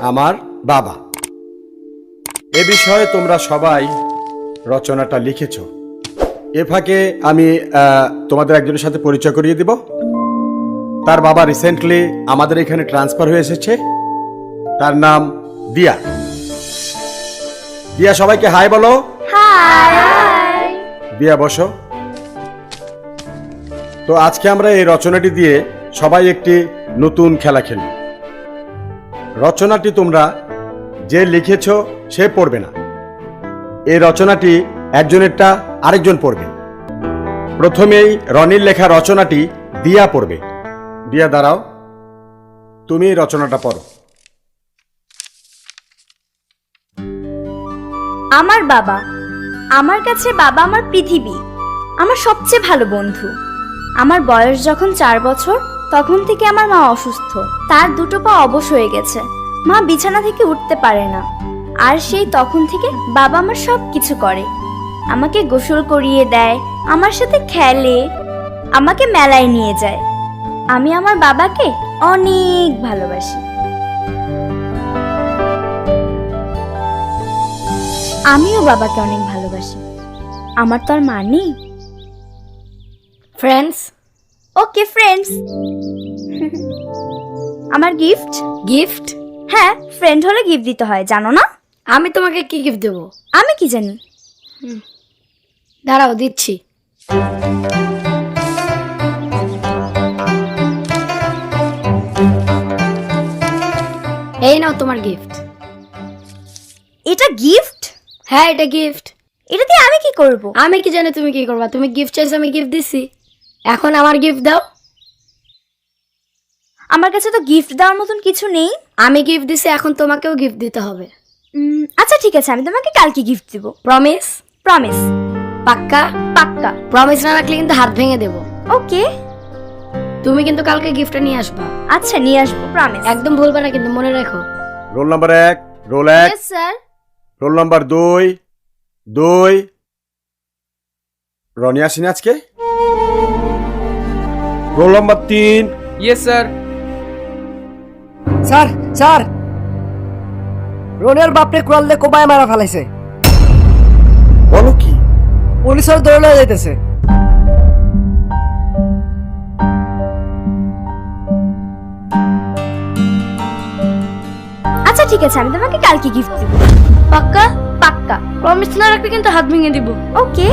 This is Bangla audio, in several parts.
আমার বাবা। এ বিষয়ে তোমরা সবাই রচনাটা লিখেছ। এ ফাঁকে আমি তোমাদের একজনের সাথে পরিচয় করিয়ে দিব। তার বাবা রিসেন্টলি আমাদের এখানে ট্রান্সফার হয়ে এসেছে। তার নাম দিয়া। দিয়া, সবাইকে হাই বলো। হাই। দিয়া বসো। তো আজকে আমরা এই রচনাটি দিয়ে সবাই একটি নতুন খেলা খেলব। রচনাটি তোমরা যে লিখেছ সে পড়বে না, এই রচনাটি একজনেরটা আরেকজন পড়বে। প্রথমেই রনির লেখা রচনাটি দিয়া পড়বে। দিয়া দাঁড়াও, তুমি এই রচনাটা পড়ো। আমার বাবা। আমার কাছে বাবা আমার পৃথিবী, আমার সবচেয়ে ভালো বন্ধু। আমার বয়স যখন 4 বছর তখন থেকে আমার মা অসুস্থ। তার দুটো পা অবশ হয়ে গেছে, মা বিছানা থেকে উঠতে পারে না। আর সেই তখন থেকে বাবা আমার সব কিছু করে। আমাকে গোসল করিয়ে দেয়, আমার সাথে খেলে, আমাকে মেলায় নিয়ে যায়। আমি আমার বাবাকে অনেক ভালোবাসি। আমিও বাবাকে অনেক ভালোবাসি। আমার তো আর মা নেই। ফ্রেন্ডস। Okay friends. আমার গিফট। গিফট? হ্যাঁ, ফ্রেন্ড হলে গিফট দিতে হয়, জানো না? আমি তোমাকে কি গিফট দেবো? আমি কি জানি। দাঁড়াও, দিচ্ছি। এই নাও তোমার গিফট। এটা গিফট? হ্যাঁ, এটা গিফট। এটা দিয়ে আমি কি করব? আমি কি জানি তুমি কি করবা? তুমি গিফট চাইছো, আমি গিফট দিছি। এখন আমার গিফট দাও। আমার কাছে তো গিফট দেওয়ার মতন কিছু নেই। আমি গিফট দিছি, এখন তোমাকেও গিফট দিতে হবে। আচ্ছা ঠিক আছে, আমি তোমাকে কালকে গিফট দিব। প্রমিস? প্রমিস। পাক্কা? পাক্কা। প্রমিস না রাখলে কিন্তু হাত ভেঙে দেবো। ওকে। তুমি কিন্তু কালকে গিফটটা নিয়ে আসবা। আচ্ছা, নিয়ে আসবো, প্রমিস। একদম ভুলবা না কিন্তু, মনে রেখো। Roll number 1, roll 1। Yes sir. Roll number 2। Roni আসেনি আজকে। Roll number 3। Yes sir. Sir sir, রনির বাপরে কুড়াল দিয়ে কোপায় মারা ফেলাইছে। বলো কি? পুলিশের দৌড়ে লয়ে যাইতেছে। আচ্ছা ঠিক আছে, আমি তোমাকে কালকে গিফট দিব। পাক্কা? পাক্কা। প্রমিস না রাখলে কিন্তু হাত ভেঙে দিব। ওকে।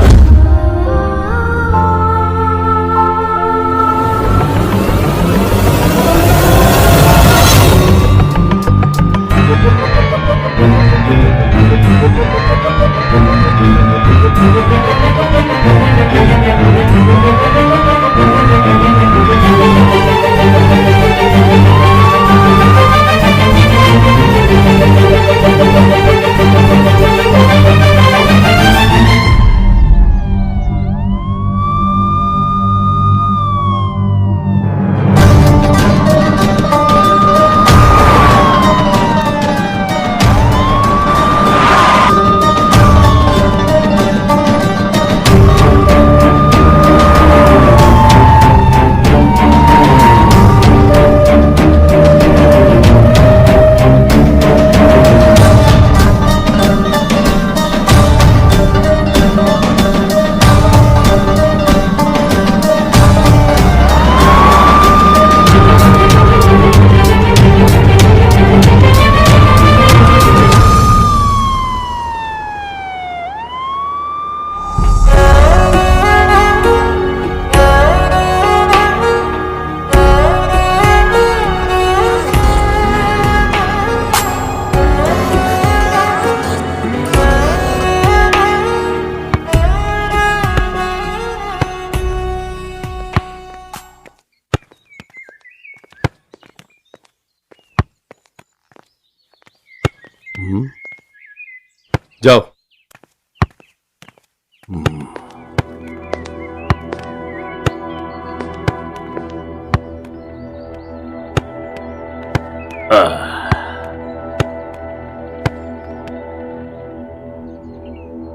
যাও।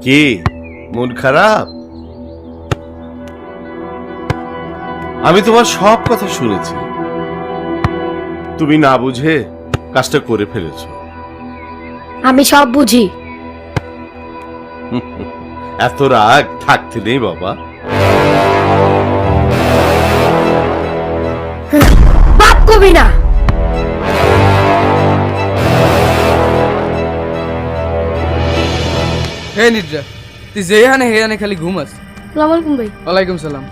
কি মন খারাপ? আমি তোমার সব কথা শুনেছি। তুমি না বুঝে কাজটা করে ফেলেছো। আমি সব বুঝি। এত রাগ থাকতে নেই বাবা। বাপ কবি না। হে নিদ্রা, তুই যেখানে হেয়ানে খালি ঘুমাস। আসসালামু আলাইকুম ভাই। ওয়ালাইকুম সালাম।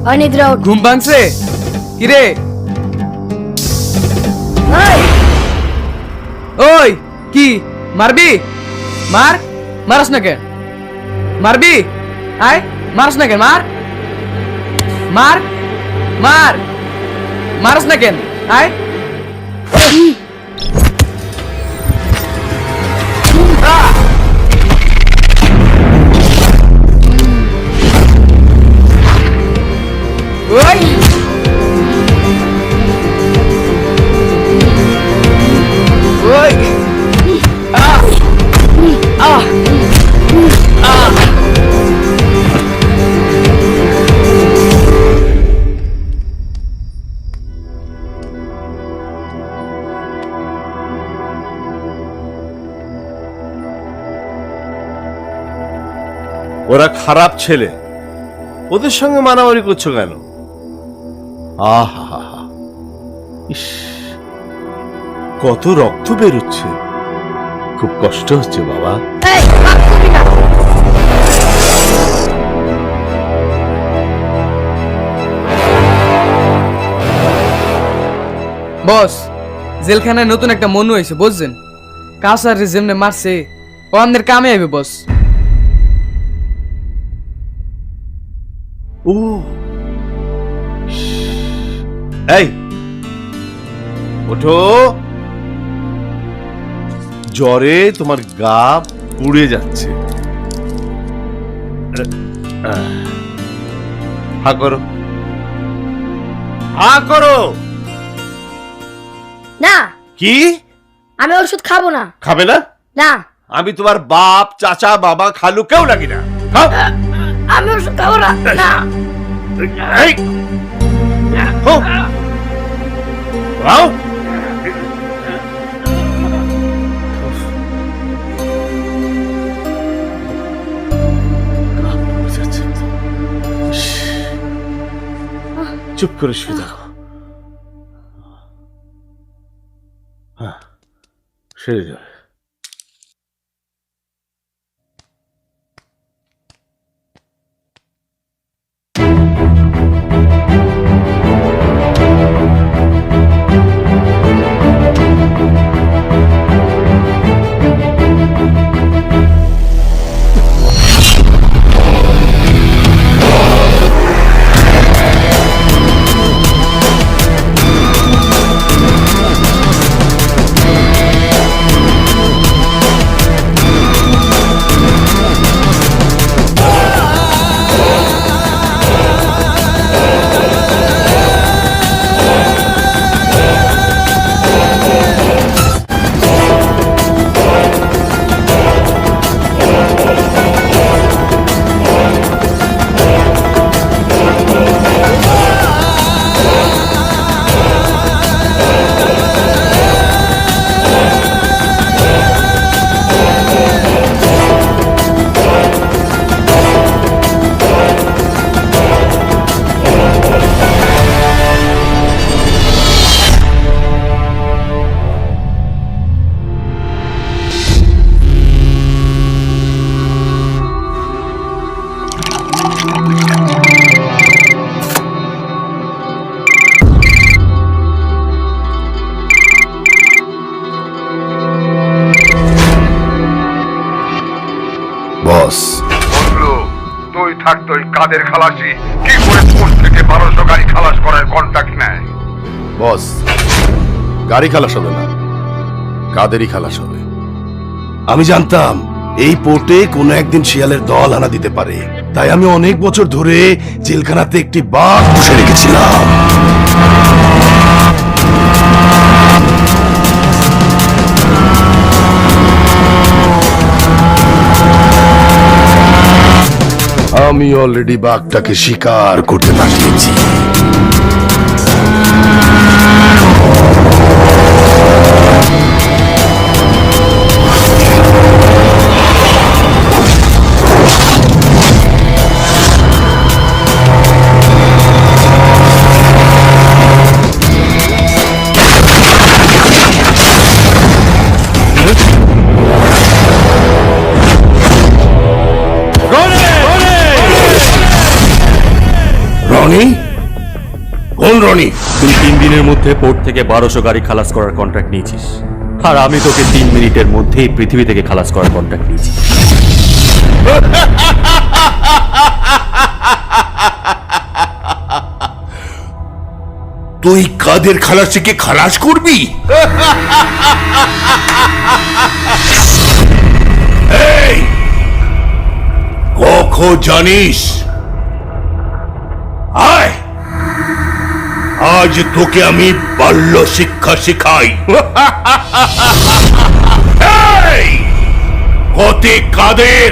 ওই নিদ্রা ওঠ। ঘুম ভাঙছে কিরে? এই, ওই কি মারবি? মার, মারাস না কেন? মারবি? আয়, মারাস না কেন? মার, মার, মার, মারাস না কেন? আয়। ওই ওই আহ আহ আহ ওরা খারাপ ছেলে, ওদের সঙ্গে মারামারি করছো কেন? আহা, ইস, কত রক্ত বেরোচ্ছে, খুব কষ্ট হচ্ছে বাবা। এই, বাপ কবি না। বস, জেলখানায় নতুন একটা মনু হয়েছে বুঝছেন? কাসার যেমনে মারছে ও আমাদের কামে আইবে বস। ও এই ওঠো, জ্বরে তোমার গা পুড়ে যাচ্ছে। হা করো, হা করো। না, কি আমি ওষুধ খাবো না। খাবে না? না, আমি তোমার বাপ, চাচা, বাবা, খালু কেউ লাগি না। খাও। আমি ওষুধ খাবো না। না, এই, হো। খাও। চুপ করে শুয়ে থাকো। হ্যাঁ, সেরে যাবে। বস বললো তুই থাকতো ওই কাদের খালাসি কি করে পোস্ট থেকে 1200 গাড়ি খালাস করার কন্ট্যাক্ট নেয়? বস গাড়ি খালাস হবে না, কাদেরই খালাস হবে। আমি জানতাম এই পোর্টে কোনো একদিন শিয়ালের দল আনা দিতে পারে, তাই আমি অনেক বছর ধরে জেলখানাতে একটি বাঘ পুষে রেখেছিলাম। আমি অলরেডি বাঘটাকে শিকার করতে পাঠিয়েছি। রনি, কোন রনি? তুই 3 দিনের মধ্যে পোর্ট থেকে 1200 গাড়ি খালাস করার কন্ট্রাক্ট নিয়েছিস, আর আমি তোকে 3 মিনিটের মধ্যেই পৃথিবী থেকে খালাস করার কন্ট্রাক্ট নিয়েছি। তুই কাদের খালাসিকে খালাস করবি? এই, কখন জানিস? আয়, আজ তোকে আমি বাল্য শিক্ষা শিখাই। এই, কতে কাদের,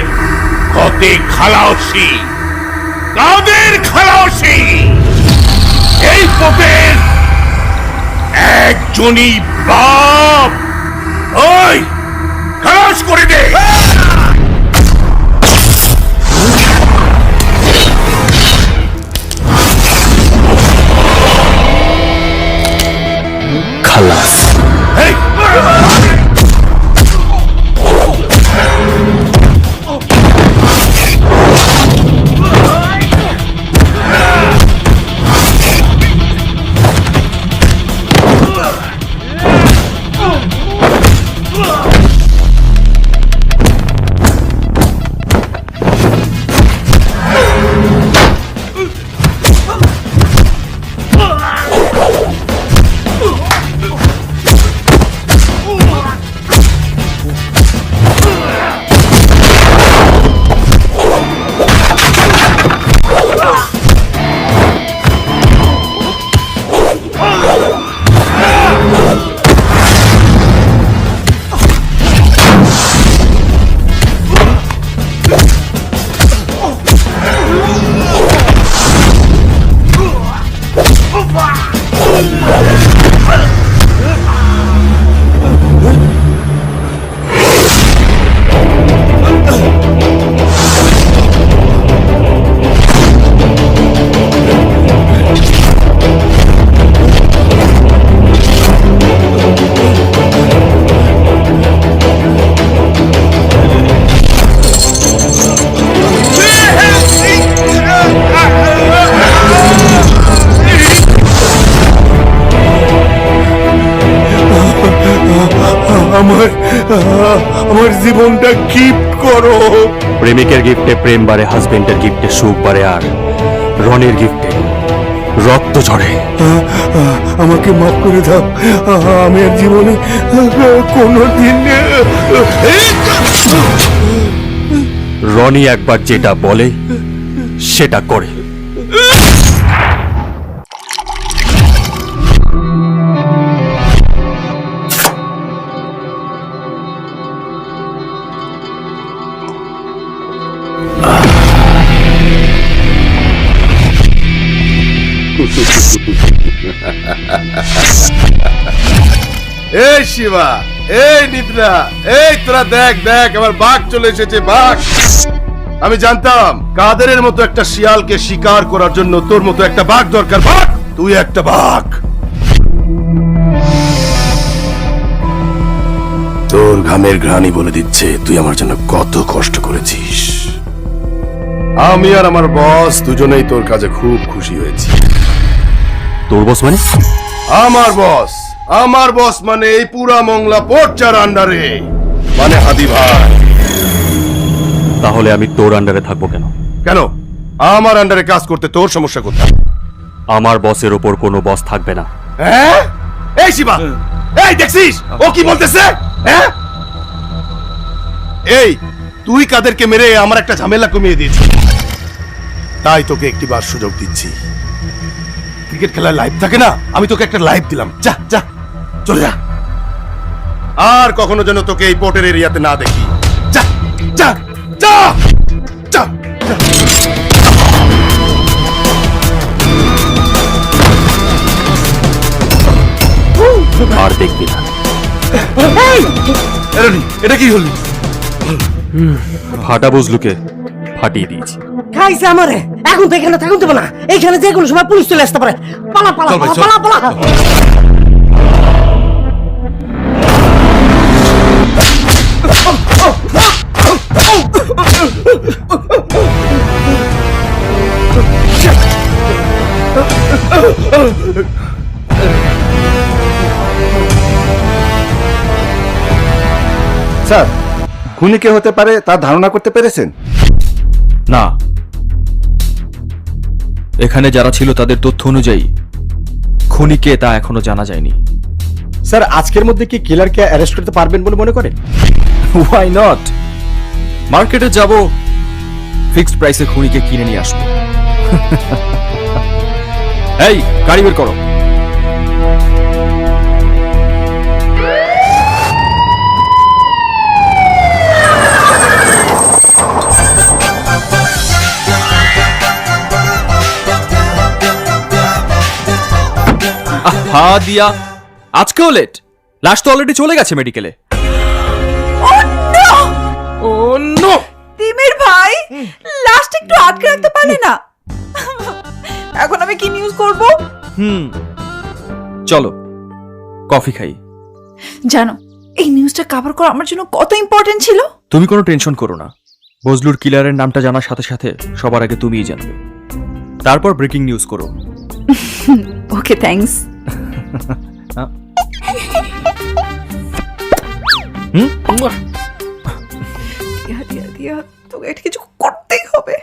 কতে খালাসি, কাদের খালাসি। এই পোপের একজনই বাপ। ওই, খালাস করে দে। খালাস। এই, আমার জীবনটা গিফট করো। প্রেমিকের গিফটে প্রেম বাড়ে, হাজবেন্ডের গিফটে সুখ বাড়ে, আর রনির গিফটে রক্ত ঝরে। আমাকে মাফ করে দাও। আমি আর জীবনে কোনোদিন রনি একবার যেটা বলে সেটা করে। এই শিবা, এই নিদ্রা, এই তোরা দেখ দেখ, আমার বাঘ চলে এসেছে। বাঘ, আমি জানতাম কাদেরের মতো একটা শিয়ালকে শিকার করার জন্য তোর মতো একটা বাঘ দরকার। বাঘ, তুই একটা বাঘ। তোর ঘামের ঘ্রাণই বলে দিচ্ছে তুই আমার জন্য কত কষ্ট করেছিস। আমি আর আমার বস দুজনেই তোর কাজে খুব খুশি হয়েছি। তোর বস মানে? আমার বস মানে এই পুরা মংলা পোর্টার আন্ডারে, মানে হাদি ভাই। তাহলে আমি তোর আন্ডারে থাকবো কেন? কেন আমার আন্ডারে কাজ করতে তোর সমস্যা কোথায়? আমার বসের ওপর কোনো বস থাকবে না। হ্যাঁ, এই শিবা, এই দেখছিস ও কি বলতেছে? হ্যাঁ, এই তুই কাদেরকে মেরে আমার একটা ঝামেলা কমিয়ে দিয়েছিস, তাই তোকে একটিবার সুযোগ দিচ্ছি। ক্রিকেট খেলার লাইভ থাকে না, আমি তোকে একটা লাইভ দিলাম। যা যা, চলে যা। আর কখনো যেন তোকে এই পোর্টের এরিয়াতে না দেখি। যা যা যা যা। এটা কি হলো? ফাটা বজলুকে ফাটিয়ে দিয়েছি। খাইছে আমারে, এখন তো এখানে থাকুন দেবো না, এইখানে যে কোনো সময় পুলিশ চলে আসতে পারে। পালা পালা চল ভাই, চল। পালা পালা পালা। স্যার, খুনি কে হতে পারে তা ধারণা করতে পেরেছেন? না, এখানে যারা ছিল তাদের তথ্য অনুযায়ী খুনি কে তা এখনো জানা যায়নি। স্যার, আজকের মধ্যে কি কিলারকে অ্যারেস্ট করতে পারবেন বলে মনে করেন? Why not? মার্কেটে যাব, ফিক্সড প্রাইসে খুনিকে কিনে নিয়ে আসবো। এই গাড়ি বের করো। আহা দিয়া, আজকেও লেট। লাশ তো অলরেডি চলে গেছে মেডিকেলে। ও নো! তিমির ভাই, লাস্ট একটু আটকে রাখতে পারলে না? এখন আমি কি নিউজ করব? চলো কফি খাই। জানো, এই নিউজটা কভার করা আমার জন্য কত ইম্পর্টেন্ট ছিল। তুমি কোনো টেনশন করো না, বজলুর কিলারের নামটা জানার সাথে সাথে সবার আগে তুমিই জানবে। তারপর ব্রেকিং নিউজ করো। ওকে, থ্যাঙ্কস। তোকে এটা কিছু করতেই হবে।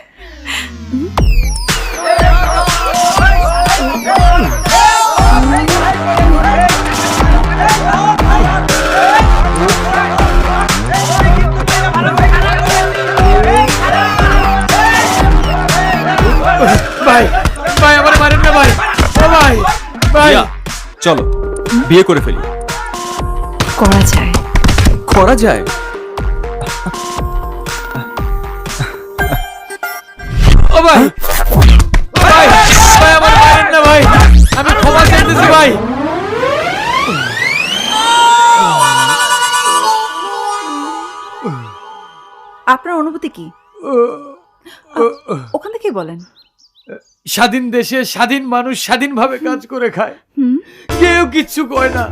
ভাই ভাই আমার মারেন না ভাই, ও ভাই ভাই। ইয়া, চলো বিয়ে করে ফেলি। করা যায়। করা যায়? ও ভাই ভাই ভাই আমার মারেন না ভাই, আমি ক্ষমা চাইতেছি ভাই। আপনার অনুভূতি কি? ওখান থেকে বলেন। স্বাধীন দেশে স্বাধীন মানুষ স্বাধীনভাবে কাজ করে খায়, কেউ কিচ্ছু কয় না।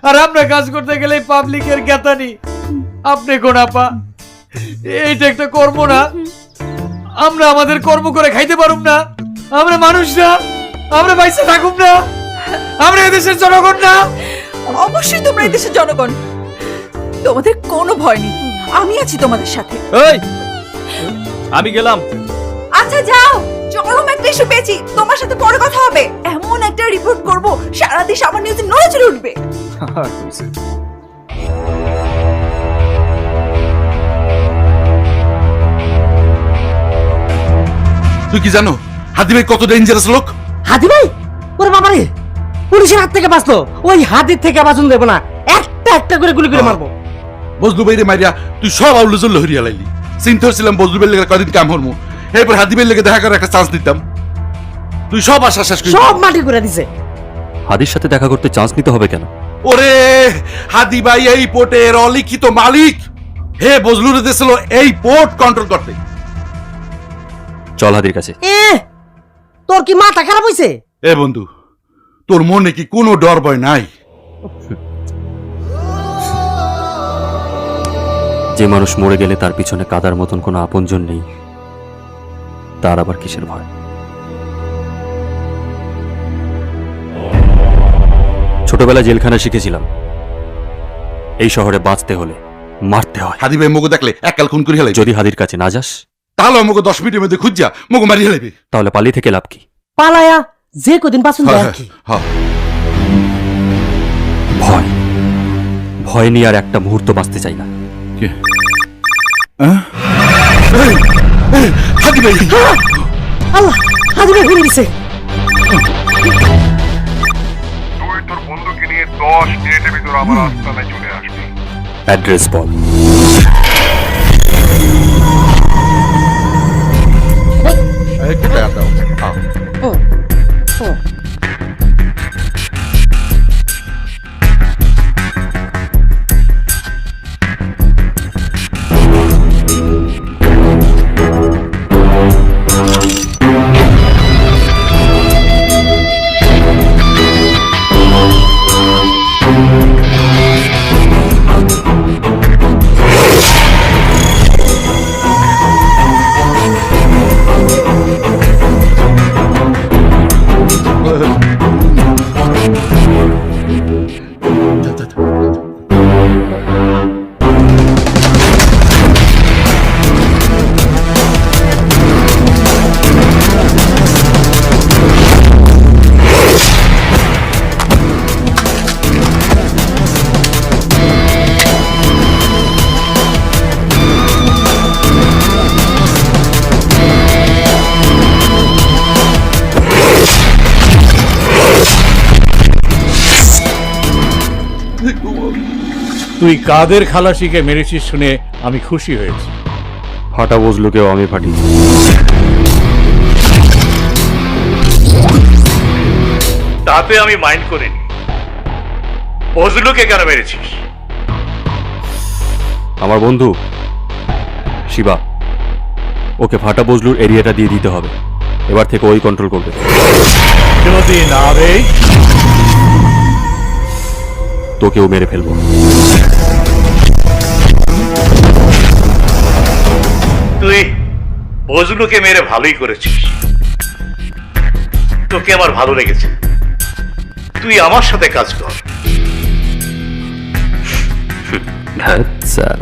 আর আমরা কাজ করতে গেলে পাবলিকের জ্ঞাতানি। আপনি কোন আপা, এইটা একটা কর্ম না? আমরা আমাদের কর্ম করে খাইতে পারুম না? আমরা মানুষ না? আমরা বাইসে থাকুম না? আমরা এদেশের জনগণ না? অবশ্যই তোমরা এই দেশের জনগণ, তোমাদের কোনো ভয় নেই, আমি আছি তোমাদের সাথে। এই আমি গেলাম। আচ্ছা যাও, চরম একটা ইস্যু পেয়েছি, তোমার সাথে পরে কথা হবে। এমন একটা রিপোর্ট করব সারা দেশ আমার নিউজে নড়ে উঠবে। তুই কি জানো হাদি ভাই কত ডেঞ্জারাস লোক? হাদি ভাই, ওরে বাবা রে, পুলিশের হাত থেকে বাঁচলো, ওই হাতির থেকে বাঁচুন দেবো না, একটা একটা করে গুলি করে মারবো। বজলু ভাই রে মারিয়া তুই সব আউলে জল্ল হরিয়া লাইলি। চিন্তা হচ্ছিলাম বজলু ভাইয়ের লেগে কদিন কাম হরমু, এরপর হাদি ভাইয়ের লেগে দেখা করার একটা চান্স দিতাম। তুই সব আশা শেষ করে সব মাটি করে দিছে। হাদির সাথে দেখা করতে চান্স নিতে হবে কেন? ওরে হাদি ভাই এই পোর্টের অলিখিত মালিক। হে বজলুরে দিয়েছিল এই পোর্ট কন্ট্রোল করতে। চল হাদির কাছে। তোর কি মাথা খারাপ হইছে? এ বন্ধু, তোর মনে কি কোনো ডর ভয় নাই? যে মানুষ মরে গেলে তার পিছনে কাদার মতন কোনো আপনজন নেই, তার আবার কিসের ভয়? ছোটবেলায় জেলখানা শিখেছিলাম, এই শহরে বাঁচতে হলে মারতে হয়। হাদি ভাই মগো দেখলে এককাল খুন করে হেলাই, যদি হাদির কাছে না যাস তাহলে মগো 10 মিনিটের মধ্যে খুঁজা মগো মারি হেলাইবে। তাহলে পালিয়ে থেকে লাভ কি? পালায়া যে কদিন বাঁচুন দেয় আর কি। ভয়, ভয় নিয়ে আর একটা মুহূর্ত বাঁচতে চাই না। হাদি ভাই, আল্লাহ, হাদি ভাই ঘুরে দিছে। তুই তোর বন্ধুকে নিয়ে 10 মিনিটের ভিতর আমার আস্তানায় চলে আসবি। অ্যাড্রেস বল। একটু টাকা দাও। তুই কাদের খালাসিকে মেরেছিস শুনে আমি খুশি হয়েছি। ফাটা বজলুকেও আমি ফাটি। তাতে আমি মাইন্ড করিনি। বজলুকে কেন মেরেছিস? আমার বন্ধু শিবা, ওকে ফাটা বজলুর এরিয়াটা দিয়ে দিতে হবে। এবার থেকে ওই কন্ট্রোল করবে। যদি না রে, তোকেও মেরে ফেলবো। তুই বজলুকে মেরে ভালোই করেছিস। তোকে আমার ভালো লেগেছে। তুই আমার সাথে কাজ কর।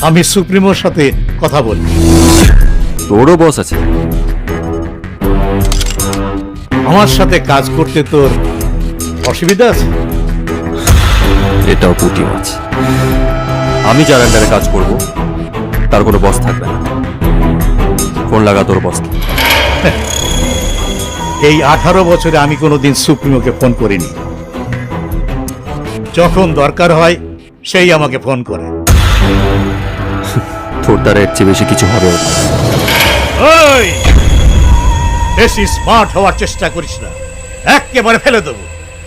আমি সুপ্রিমোর সাথে কথা বলবো। তোরও বস আছে। আমার সাথে কাজ করতে তোর অসুবিধা আছে? এটাও পুটি মাছ। আমি যার আন্ডারে কাজ করব তার কোনো বস থাকবে না। ফোন লাগা তোর বস। এই 18 বছরে আমি কোনোদিন সুপ্রিমোকে ফোন করিনি। যখন দরকার হয় সেই আমাকে ফোন করে। তোর দ্বারা এর চেয়ে বেশি কিছু হবে না। ওই, বেশি স্মার্ট হওয়ার চেষ্টা করিস না, একেবারে ফেলে দেবো।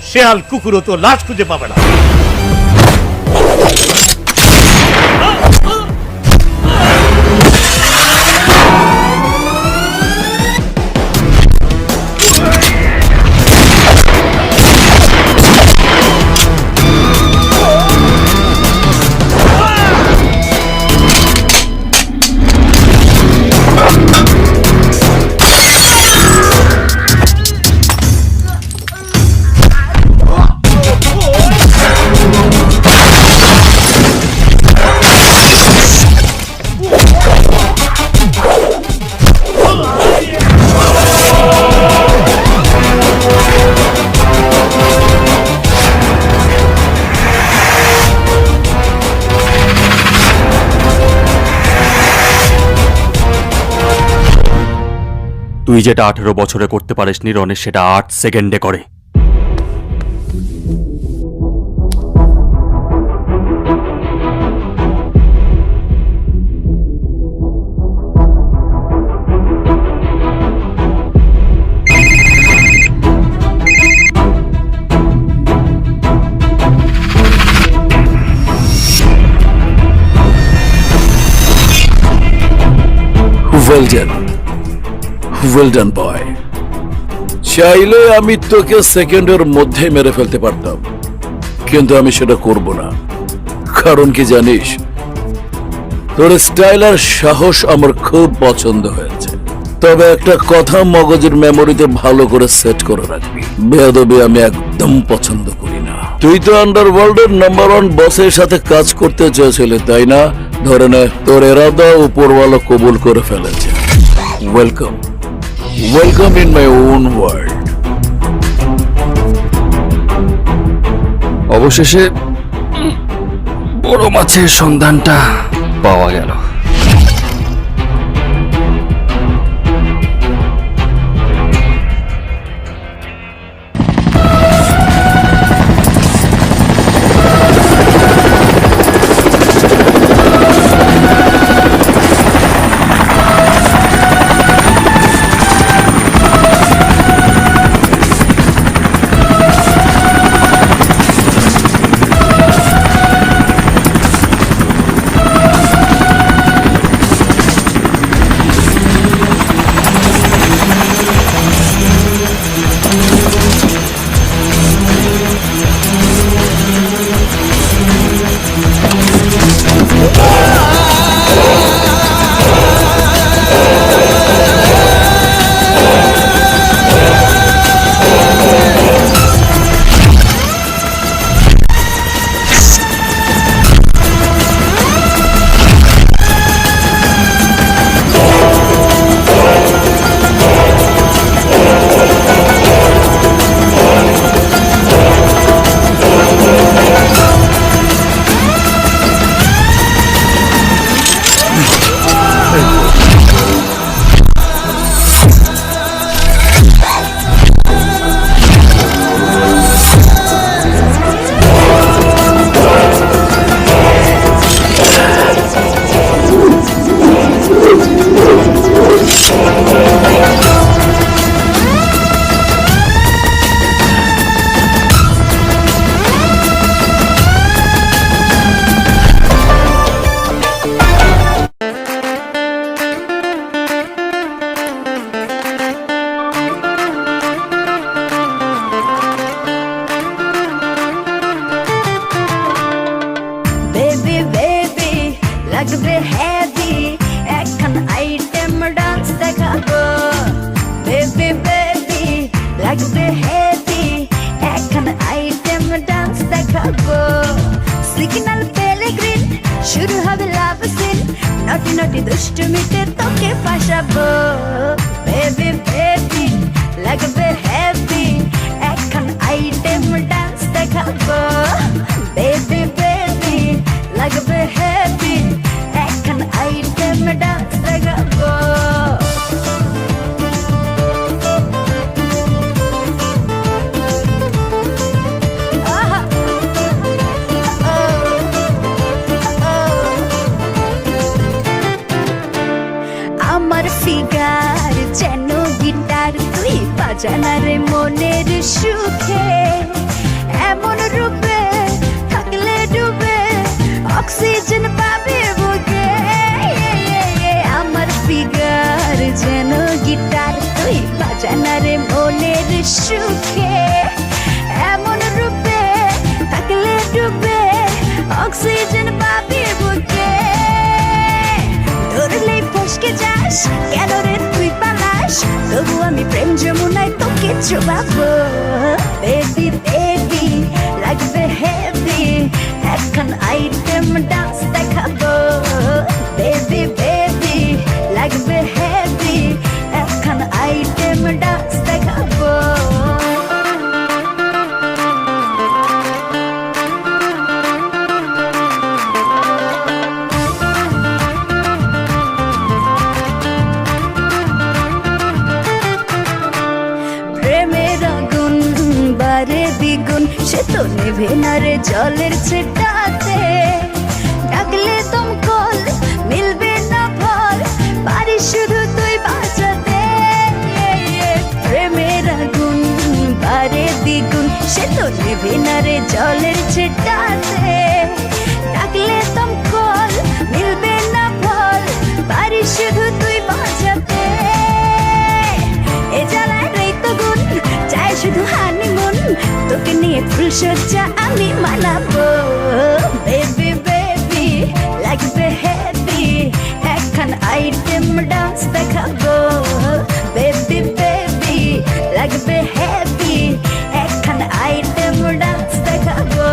শেয়াল কুকুরও তো লাশ খুঁজে পাবে না। তুই যেটা 18 বছরে করতে পারিসনি রনেশ সেটা 8 সেকেন্ডে করে। ওয়েল ডান বয়। চাইলে আমি তোকে সেকেন্ডের মধ্যে মেরে ফেলতে পারতাম, কিন্তু আমি সেটা করব না। কারণ কি জানিস, তোর স্টাইল আর সাহস আমার খুব পছন্দ হয়েছে। তবে একটা কথা মগজের মেমোরিতে ভালো করে সেট করে রাখবি, বেয়াদবি আমি একদম পছন্দ করি না। তুই তো আন্ডারওয়ার্ল্ডের নাম্বার 1 বসের সাথে কাজ করতে চেয়েছিলি, তাই না? ধরে নে তোর এরাদা উপরওয়ালা কবুল করে ফেলেছে। Welcome, welcome in my own world. অবশেষে বড় মাছের সন্ধানটা পাওয়া গেল। লাগবে হেভি, এখন আইটেম ডান্স দেখাবো। সিগন্যাল পেলে গ্রিন, শুরু হবে লাভ সিন, নটি নটি দুষ্টুমিতে তোকে ফাঁসাবো। বেবি বেবি লাগবে হেভি, এখন আইটেম ডান্স দেখাবো। বেবি বেবি লাগবে হেভি, এখন আইটেম ডান্স দেখাবো। আমার ফিগার যেন গিটার, তুই বাজানা রে মনের সুখে। এমন রূপে থাকলে ডুবে অক্সিজেন পাবে বুকে। আমার ফিগার যেন গিটার, তুই বাজানা রে মনের সুখে। এমন রূপে থাকলে ডুবে অক্সিজেন পাবে বুকে। ধরলেই ফসকে যাস, কেন রে তুই পালাস, তবু আমি প্রেম যমুনায় তোকে চুবাবো। বেবি বেবি লাগবে হেভি, এখন আইটেম ডান্স দেখাবো। বেবি বেবি লাগবে হেভি, এখন আইটেম ডান্স দেখাবো। প্রেমের আগুন বারে দ্বিগুণ, সে তো নেভে না রে জলের ছেটাতে। ডাকলে দমকল মিলবে না ফল, পারিস শুধু তুই বাঁচাতে। প্রেমের আগুন বারে দ্বিগুণ, সে তো নেভে না রে জলের ছেটাতে। ডাকলে দমকল মিলবে না ফল, পারিস শুধু তুই বাঁচাতে। এ জ্বালায় রেই তো গুণ, চাই শুধু হানিমুন, তোকে নিয়ে ফুলসজ্জা আমি মানাবো। বেবি বেবি লাগবে হেভি, এখন আইটেম ডান্স দেখাবো। বেবি বেবি লাগবে হেভি, এখন আইটেম ডান্স দেখাবো।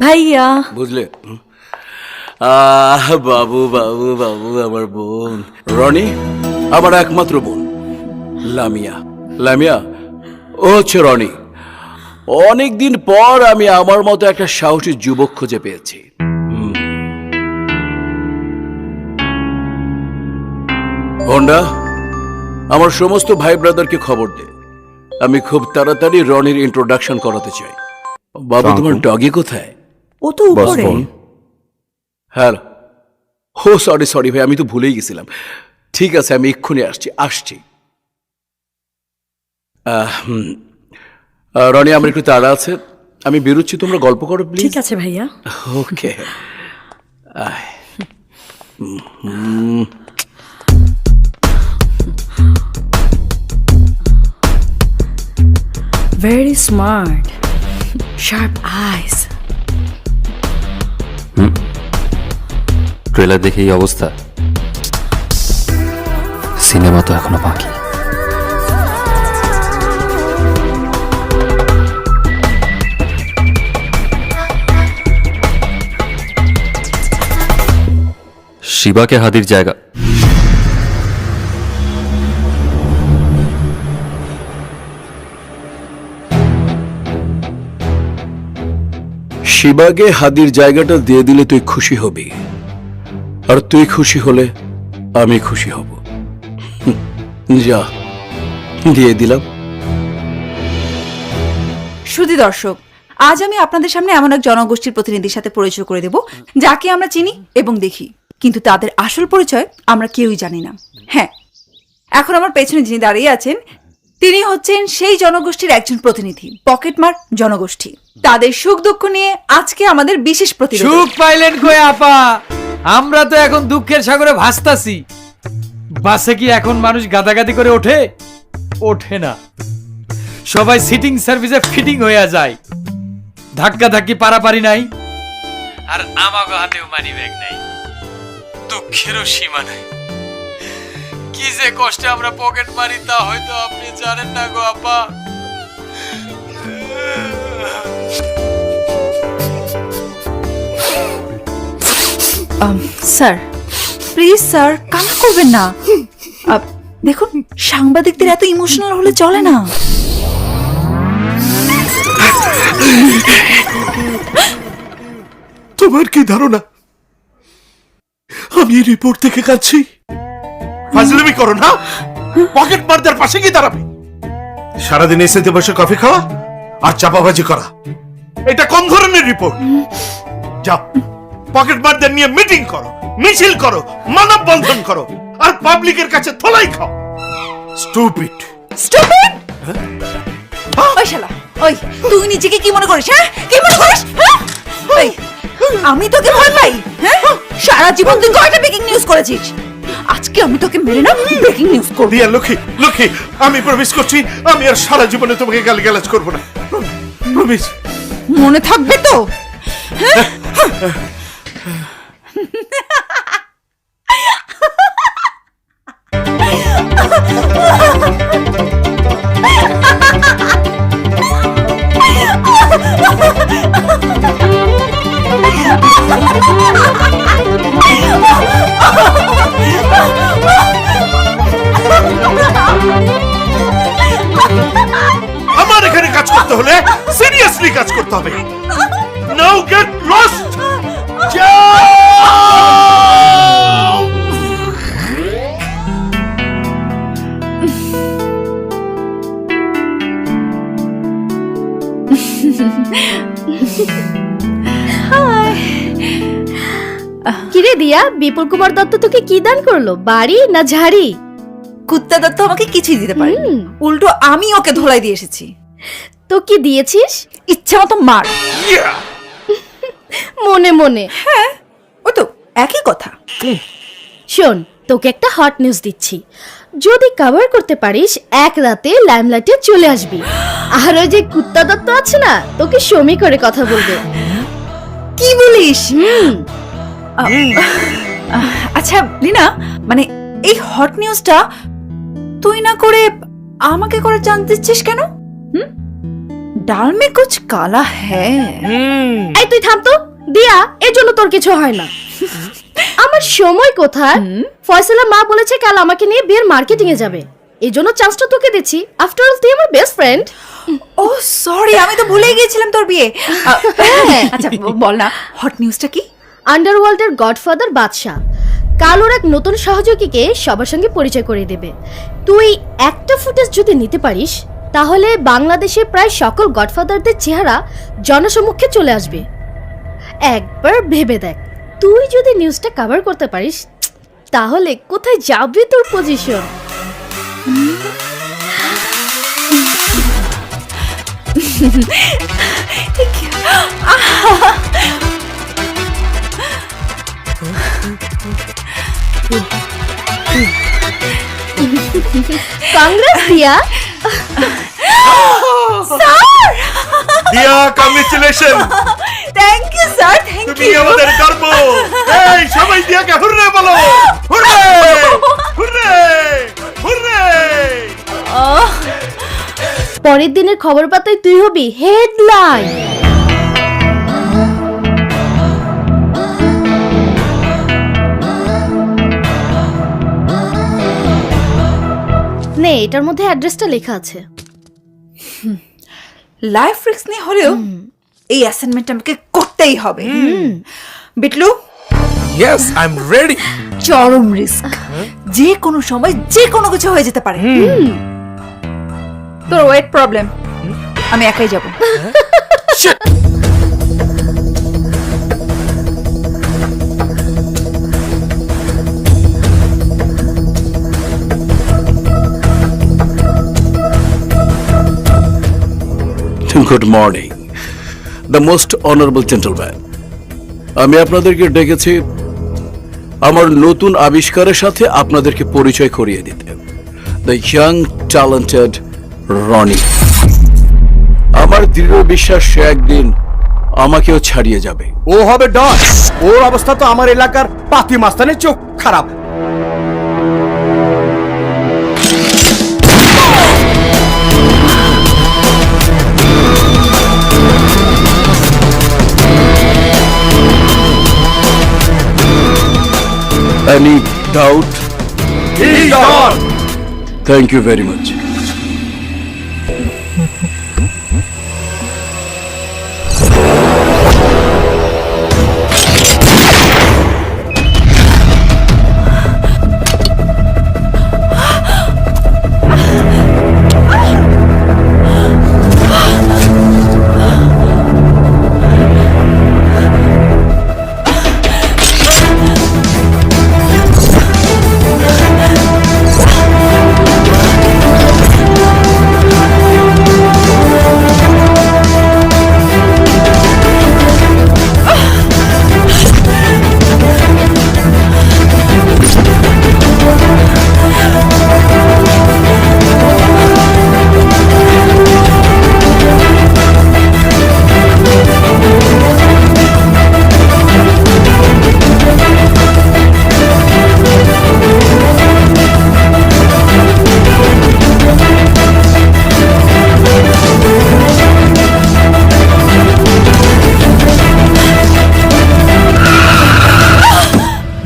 ভাইয়া বুঝলে? বাবু বাবু বাবু আমার বোন রনি, আমার একমাত্র বোন লামিয়া। লামিয়া ও হচ্ছে রনি। অনেকদিন পর আমি আমার মতো একটা সাহসী যুবক খুঁজে পেয়েছি। হোন্ডা, আমার সমস্ত ভাই ব্রাদারকে খবর দে, আমি খুব তাড়াতাড়ি রনির ইন্ট্রোডাকশন করাতে চাই। বাবু তোমার ডগি কোথায়? ও তো উপরে। হ্যাঁ, ও সরি সরি ভাই, আমি তো ভুলেই গেছিলাম। ঠিক আছে, আমি এক্ষুনি আসছি। রনি, আমার একটু তাড়া আছে, আমি বেরোচ্ছি, তোমরা গল্প করো প্লিজ। ঠিক আছে ভাইয়া। ওকে। Very smart. Sharp eyes. Trailer দেখে এই অবস্থা, সিনেমা তো এখনো বাকি। শিবাকে হাদির জায়গা শিবাকে হাদির জায়গাটা দিয়ে দিলে তুই খুশি হবি, আর তুই খুশি হলে আমি খুশি হব। যা, দিয়ে দিলাম। সুধী দর্শক, আজ আমি আপনাদের সামনে এমন এক জনগোষ্ঠীর প্রতিনিধির সাথে পরিচয় করে দেব যাকে আমরা চিনি এবং দেখি, কিন্তু তাদের আসল পরিচয় আমরা কেউই জানি না। হ্যাঁ, এখন আমার পেছনে যিনি দাঁড়িয়ে আছেন তিনি হচ্ছেন সেই জনগোষ্ঠীর একজন প্রতিনিধি, পকেটমার জনগোষ্ঠী। তাদের সুখ দুঃখ নিয়ে আজকে আমাদের বিশেষ প্রতিবেদন। সুখ পাইলেন কই আপা? আমরা তো এখন দুঃখের সাগরে ভাসতাছি। বাসে কি এখন মানুষ গাদাগাদি করে ওঠে? ওঠে না, সবাই সিটিং সার্ভিসে ফিটিং হয়ে যায়। ধাক্কা ধাক্কি পারাপারি নাই, আর আমাগো হাতেও মানি ব্যাগ নাই। দুঃখেরও সীমা নাই। কি যে কষ্টে আমরা পকেট মারি তা হয়তো আপনি জানেন না গো আপা। স্যার, প্লিজ স্যার, কান্না করবেন না। দেখুন, সাংবাদিকদের এত ইমোশনাল হলে চলে না। তোমার কি ধারণা আমি রিপোর্ট থেকে কাঁদছি? ফাজলামি করো না। পকেট মারদার পাশে কি দাঁড়াবে? সারাদিন এসেতে বসে কফি খাওয়া আর চাপাবাজি করা, এটা কোন ধরনের রিপোর্ট? যাও, পকেট মারদার নিয়ে মিটিং করো, মিছিল করো, মানববন্ধন করো, আর পাবলিকের কাছে থলাই খাও। স্টুপিড। স্টুপিড? ওই শালা, ওই তুই নিজেকে কি মনে করিস? হ্যাঁ, কি মনে করিস? হ্যাঁ, আমি তোকে ভয় পাই? হ্যাঁ, সারা জীবন তুই কয়টা ব্রেকিং নিউজ করেছিস? আজকে আমি তোকে মেরে না ব্রেকিং নিউজ করব। দিয়া লক্ষ্মী, লক্ষ্মী, আমি প্রমিস করছি আমি আর সারা জীবনে তোমাকে গালিগালাজ করব না। প্রমিস। মনে থাকবে তো? আমার এখানে কাজ করতে হলে সিরিয়াসলি কাজ করতে হবে। নাও গেট লস্ট। কিরে দিয়া, বিপুল কুমার দত্ত তোকে কি দান করলো, বাড়ি না ঝাড়ি? কুত্তা দত্ত আমাকে কিছুই দিতে পারে, উল্টো আমি ওকে ধোলাই দিয়ে এসেছি। তো কি দিয়েছিস? ইচ্ছা মতো মার। মনে মনে? হ্যাঁ, ও তো একই কথা। শোন, তোকে একটা হট নিউজ দিচ্ছি। যদি কভার করতে পারিস, এক রাতে লাইমলাইটে চলে আসবি। আর ওই যে কুত্তা দত্ত আছে না, তোকে সমী করে কথা বলবে। কি বলিস? আচ্ছা লীনা, মানে এই হট নিউজটা তুই না করে আমাকে করে চান্স দিচ্ছিস কেন? ডাল মে কুছ কালা হ্যায়। এই তুই থাম তো দিয়া, এর জন্য তোর কিছু হয় না। আমার সময় কোথায়? ফয়সালা মা বলেছে কাল আমাকে নিয়ে বিয়ের মার্কেটিং এ যাবে, এই জন্য চান্সটা তোকে দিচ্ছি। আফটার অল তুই আমার বেস্ট ফ্রেন্ড। ও সরি, আমি তো ভুলেই গিয়েছিলাম তোর বিয়ে। আচ্ছা বল না, হট নিউজটা কি? আন্ডারওয়ার্ল্ডের গডফাদার বাদশাহ কাল ওর এক নতুন সহযোগীকে সবার সঙ্গে পরিচয় করে দেবে। তুই একটা ফুটেজ যদি নিতে পারিস, তাহলে বাংলাদেশের প্রায় সকল গডফাদারদের চেহারা জনসমক্ষে চলে আসবে। একবার ভেবে দেখ, তুই যদি নিউজটা কভার করতে পারিস, তাহলে কোথায় যাবে তোর position? Congress Diya. Sir, Diya, congratulation. Thank you sir, thank তুমি ইউ। আমাদের গর্ব। এই সবাই দিয়াকে হুররে বলো। Hurray, hurray, hurray. পরের দিনের খবর পাতায় তুই হবি হেডলাইন। এটার মধ্যে অ্যাড্রেসটা লেখা আছে। লাইফ রিস্ক নিয়ে হলেও এই অ্যাসাইনমেন্ট আমাকে করতেই হবে। Bitlu, yes I am ready. চরম রিস্ক, যে কোনো সময় যে কোনো কিছু হয়ে যেতে পারে। তোর ওয়েট প্রবলেম, আমি একাই যাব। Good morning the most honourable gentleman. আমি আপনাদেরকে ডেকেছি আমার নতুন আবিষ্কারের সাথে আপনাদেরকে পরিচয় করিয়ে দিতে। The young talented Roni. আমার দৃঢ় বিশ্বাস সে একদিন আমাকেও ছাড়িয়ে যাবে। ও হবে ডন। ওর অবস্থা তো আমার এলাকার পাতি মাস্তানের চোখ খারাপ। Any doubt? He's Don. Thank you very much.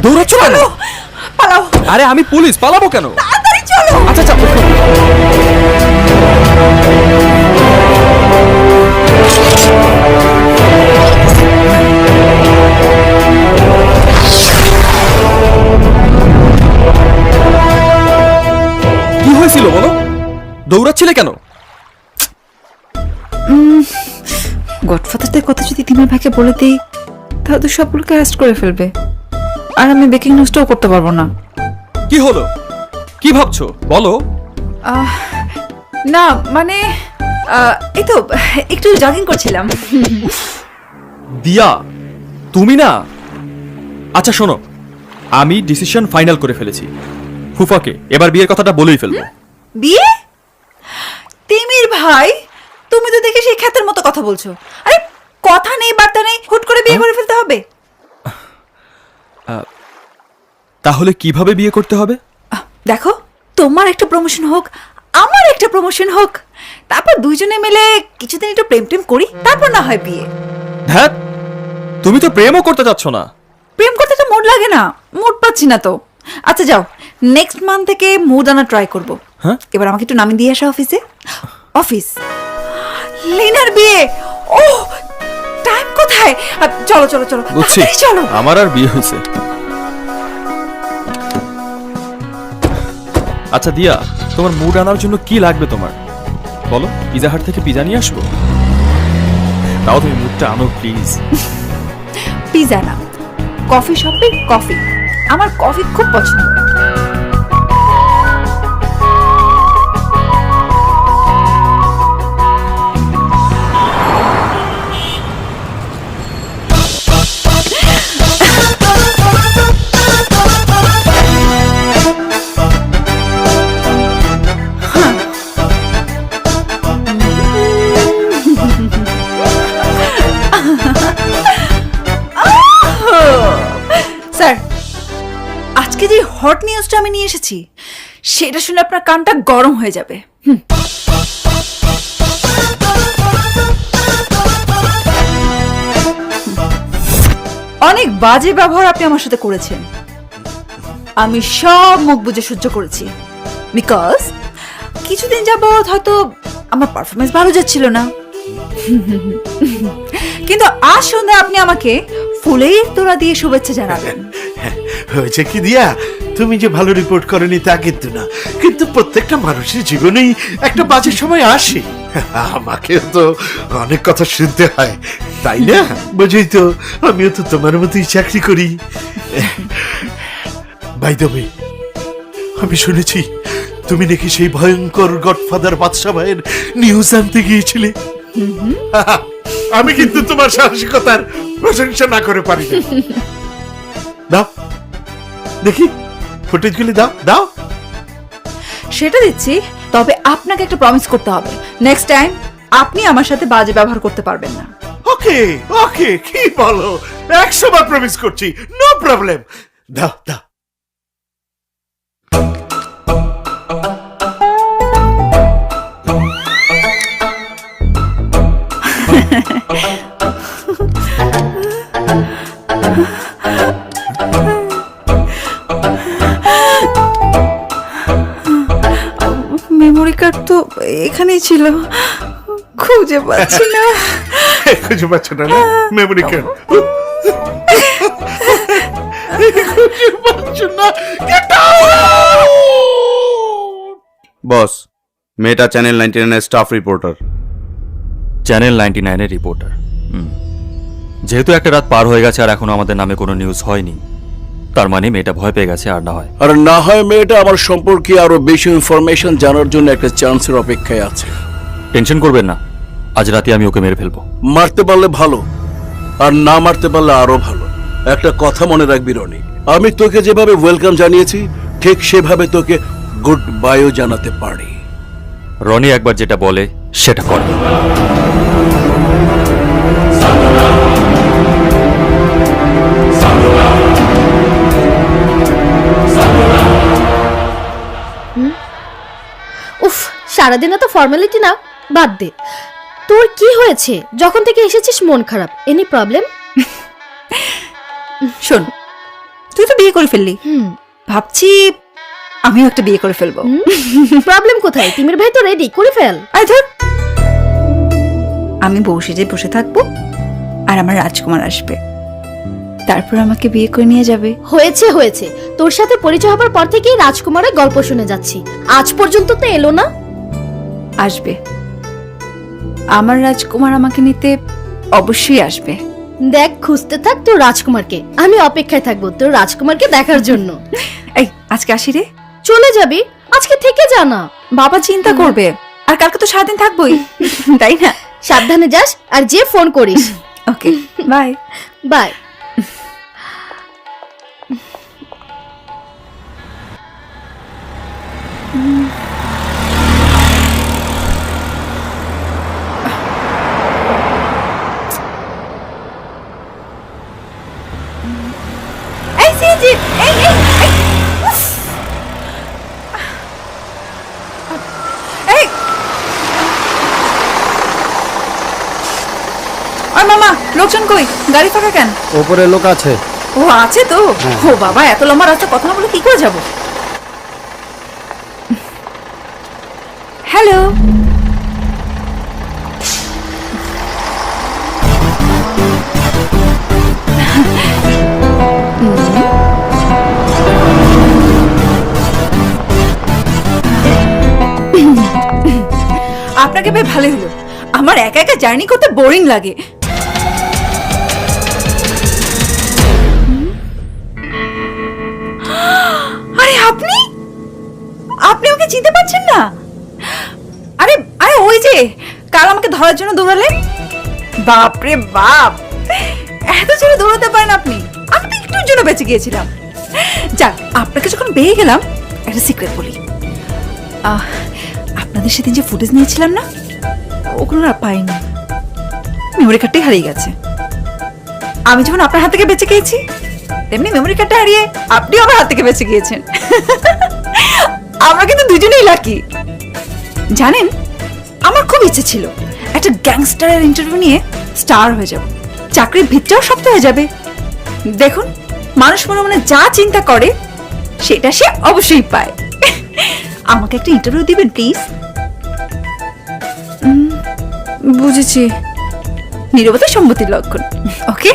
দৌড়াচ্ছ কেন? পালাও, আরে আমি পুলিশ, পালাবো কেন? তাড়াতাড়ি চলো। আচ্ছা আচ্ছা, কি হয়েছিল বলো? দৌড়াচ্ছিলে কেন? গডফাদারদের কথা যদি তিমির ভাইকে বলে দিই তাহলে তো সবগুলোকে অ্যারেস্ট করে ফেলবে, আর আমি বেকিং নিউজটাও করতে পারবো না। কি হলো? কি ভাবছো বলো? না মানে এই তো একটু জগিং করছিলাম। দিয়া, তুমি না। আচ্ছা শোনো, আমি ডিসিশন ফাইনাল করে ফেলেছি। ফুফাকে এবার বিয়ের কথাটা বলেই ফেলবো। বিয়ে? তিমির ভাই, তুমি তো দেখে সেই খ্যাতের মতো কথা বলছো। আরে কথা নেই বার্তা নেই, হুট করে বিয়ে করে ফেলতে হবে? তাহলে কিভাবে বিয়ে করতে হবে? দেখো, তোমার একটা প্রমোশন হোক, আমার একটা প্রমোশন হোক, তারপর দুইজনে মিলে কিছুদিন একটু প্রেম টেম করি, তারপর না হয় বিয়ে। ধ্যাত, তুমি তো প্রেমও করতে যাচ্ছ না। প্রেম করতে তো মুড লাগে না, মুড পাচ্ছি না তো। আচ্ছা যাও, নেক্সট মান্থ থেকে মুড আনা ট্রাই করবো। হ্যাঁ? এবার আমাকে একটু নামিয়ে দিয়ে আসা অফিসে। অফিস লিনার বিয়ে। ও টাইম কোথায়? চলো চলো চলো, বুঝছি, তাড়াতাড়ি চলো। আমার আর বিয়ে হয়েছে। আচ্ছা দিয়া, তোমার মুড আনার জন্য কি লাগবে তোমার বলো? পিজা হাট থেকে পিজা নিয়ে আসবো? তাও তুমি মুডটা আনো প্লিজ। পিজা না, কফি শপের কফি। আমার কফি খুব পছন্দ। স্যার, আজকে যে হট নিউজটা আমি নিয়ে এসেছি সেটা শুনে আপনার কানটা গরম হয়ে যাবে। অনেক বাজে ব্যবহার আপনি আমার সাথে করেছেন, আমি সব মুখ বুজে সহ্য করেছি। বিকজ কিছুদিন যাবত হয়তো আমার পারফরমেন্স ভালো যাচ্ছিল না, কিন্তু আজ সন্ধ্যায় আপনি আমাকে ফুলের তোড়া দিয়ে শুভেচ্ছা জানাবেন। হয়েছে কি দিয়া, তুমি যে ভালো রিপোর্ট করনি তা কিন্তু না, কিন্তু প্রত্যেকটা মানুষের জীবনেই একটা বাজে সময় আসে। আমাকেও তো অনেক কথা শুনতে হয়, তাই না? বুঝই তো, আমিও তো তোমার মতোই চাকরি করি। বাই দ্য ওয়ে, আমি শুনেছি তুমি নাকি সেই ভয়ঙ্কর গডফাদার বাদশা ভাইয়ের নিউজ আনতে গিয়েছিলে। আমি কিন্তু তোমার সাহসিকতার প্রশংসা না করে পারি না। দাও দেখি ফুটেজগুলি, দাও দাও। সেটা দিচ্ছি, তবে আপনাকে একটা প্রমিস করতে হবে, নেক্সট টাইম আপনি আমার সাথে বাজে ব্যবহার করতে পারবেন না। ওকে ওকে, কি বলো, 100 বার প্রমিস করছি, নো প্রবলেম। দাও দাও। মেমোরি কার্ড তো এখানেই ছিল, খুঁজে পাচ্ছি না। খুঁজে পাচ্ছ না? মেমোরি কার্ড বস, মেটা চ্যানেল 99 স্টাফ রিপোর্টার। চ্যানেল 99 এর রিপোর্টার। যেহেতু একটা রাত পার হয়ে গেছে আর এখনো আমাদের নামে কোনো নিউজ হয়নি, তার মানে মেয়েটা ভয় পেয়ে গেছে, আর না হয় আর না হয় মেয়েটা আমার সম্পর্কে আরো বেশি ইনফরমেশন জানার জন্য একটা চান্সের অপেক্ষায় আছে। টেনশন করবেন না, আজ রাতে আমি ওকে মেরে ফেলবো। মারতে পারলে ভালো, আর না মারতে পারলে আরো ভালো। একটা কথা মনে রাখবি রনি, আমি তোকে যেভাবে ওয়েলকাম জানিয়েছি ঠিক সেভাবে তোকে গুড বাইও জানাতে পারি। রনি একবার যেটা বলে সেটা করে। উফ, সারাদিন এত ফর্মালিটি না, বাদ দে। তোর কি হয়েছে? যখন থেকে এসেছিস মন খারাপ, এনি প্রবলেম? শোন, তুই তো বিয়ে করে ফেললি, ভাবছি আমিও একটা বিয়ে করে ফেলবো। প্রবলেম কোথায়? তিমির ভাই তো রেডি, করে ফেল। আয় ধর, আমি বউ সেজে বসে থাকবো আর আমার রাজকুমার আসবে, তারপর আমাকে বিয়ে করে নিয়ে যাবে। হয়েছে হয়েছে, তোর সাথে পরিচয় হবার পর থেকেই রাজকুমারের গল্প শুনে যাচ্ছি, আজ পর্যন্ত তো এলো না। আসবে, আমার রাজকুমার আমাকে নিতে অবশ্যই আসবে। দেখ, খুঁজতে থাক তোর রাজকুমারকে, আমি অপেক্ষায় থাকবো তোর রাজকুমারকে দেখার জন্য। এই আজকে আসি রে। চলে যাবি? আজকে থেকে জানা, বাবা চিন্তা করবে, আর কালকে তো সারাদিন থাকবোই, তাই না? সাবধানে যাস, আর যে ফোন করিস। ওকে, বাই বাই। এই সিজিৎ, এই এই এই, এই ওই মামা, লোকজন কই? গাড়ি ফাঁকা কেন? ওপরে লোক আছে। ও আছে তো। ও বাবা, এত লম্বা রাস্তা কথা না বলে কি করে যাব? হ্যালো, আপনাকে পেয়ে ভালোই হলো, আমার একা একা জার্নি করতে বোরিং লাগে। আরে আপনি আপনি ওকে চিনতে পারছেন না? আরে আরে ওই যে কাল আমাকে ধরার জন্য দৌড়ালেন। বাপরে বাপ, এত জোরে দৌড়াতে পারেন আপনি। আমি তো একটুর জন্য বেঁচে গিয়েছিলাম। যাক, আপনাকে যখন পেয়ে গেলাম, একটা সিক্রেট বলি। আপনাদের সেদিন যে ফুটেজ নিয়েছিলাম না, ওগুলো আর পাইনি, মেমোরি কার্ডটাই হারিয়ে গেছে। আমি যখন আপনার হাত থেকে বেঁচে গিয়েছি, তেমনি মেমোরি কার্ডটা হারিয়ে আপনিও আমার হাত থেকে বেঁচে গিয়েছেন। আমরা কিন্তু দুজনেই লাকি। জানেন, আমার খুব ইচ্ছে ছিল একটা গ্যাংস্টারের ইন্টারভিউ নিয়ে স্টার হয়ে যাব, চাকরির ভিতটাও শক্ত হয়ে যাবে। দেখুন, মানুষ মনে মনে যা চিন্তা করে সেটা সে অবশ্যই পায়। আমাকে একটা ইন্টারভিউ দিবেন প্লিজ? বুঝেছি, নীরবতা সম্মতির লক্ষণ। ওকে।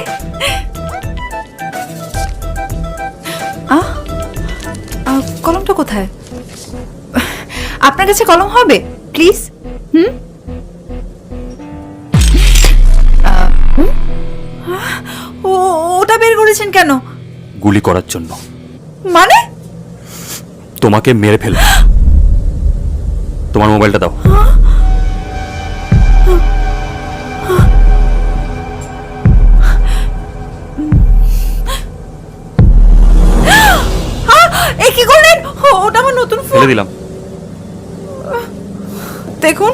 কলমটা কোথায়? আপনার কাছে কলম হবে প্লিজ? ওটা বের করেছেন কেন? গুলি করার জন্য, মানে? তোমাকে মেরে ফেল। তোমার মোবাইলটা দাও। এ কি করলেন? ওটা আমার নতুন ফোন। ফেলে দিলাম। দেখুন,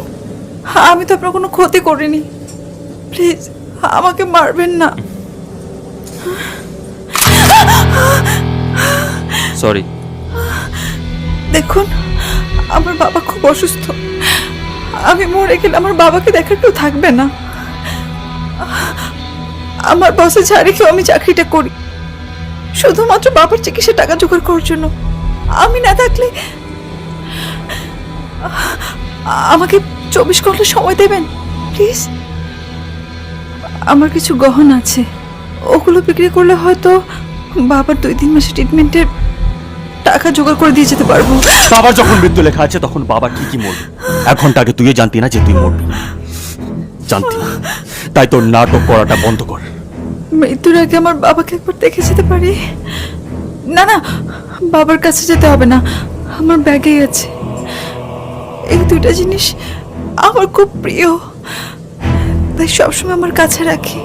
আমি তো আপনার কোনো ক্ষতি করিনি, প্লিজ আমাকে মারবেন না। সরি। দেখুন, আমার বাবা খুব অসুস্থ, আমি মরে গেলে আমার বাবাকে দেখার কেউ থাকবে না। আমার বসে ছাড়ে কেউ, আমি চাকরিটা করি শুধুমাত্র বাবার চিকিৎসা টাকা জোগাড় করার জন্য। আমি না থাকলে আমাকে 24 ঘন্টা সময় দেবেন প্লিজ। আমার কিছু গহনা আছে, ওগুলো বিক্রি করলে হয়তো বাবার 2-3 মাসের ট্রিটমেন্টের টাকা জোগাড় করে দিয়ে যেতে পারবো। বাবার যখন মৃত্যু লেখা আছে তখন বাবা কি মরবে। 1 ঘন্টা আগে তুইও জানতি না যে তুই মরবি, জানতি না, তাই তোর নাটক করাটা বন্ধ কর। মৃত্যুর আগে আমার বাবাকে একবার দেখে যেতে পারি? না না, বাবার কাছে যেতে হবে না, আমার ব্যাগেই আছে। এই 2টা জিনিস আমার খুব প্রিয়, তাই সবসময় আমার কাছে রাখি।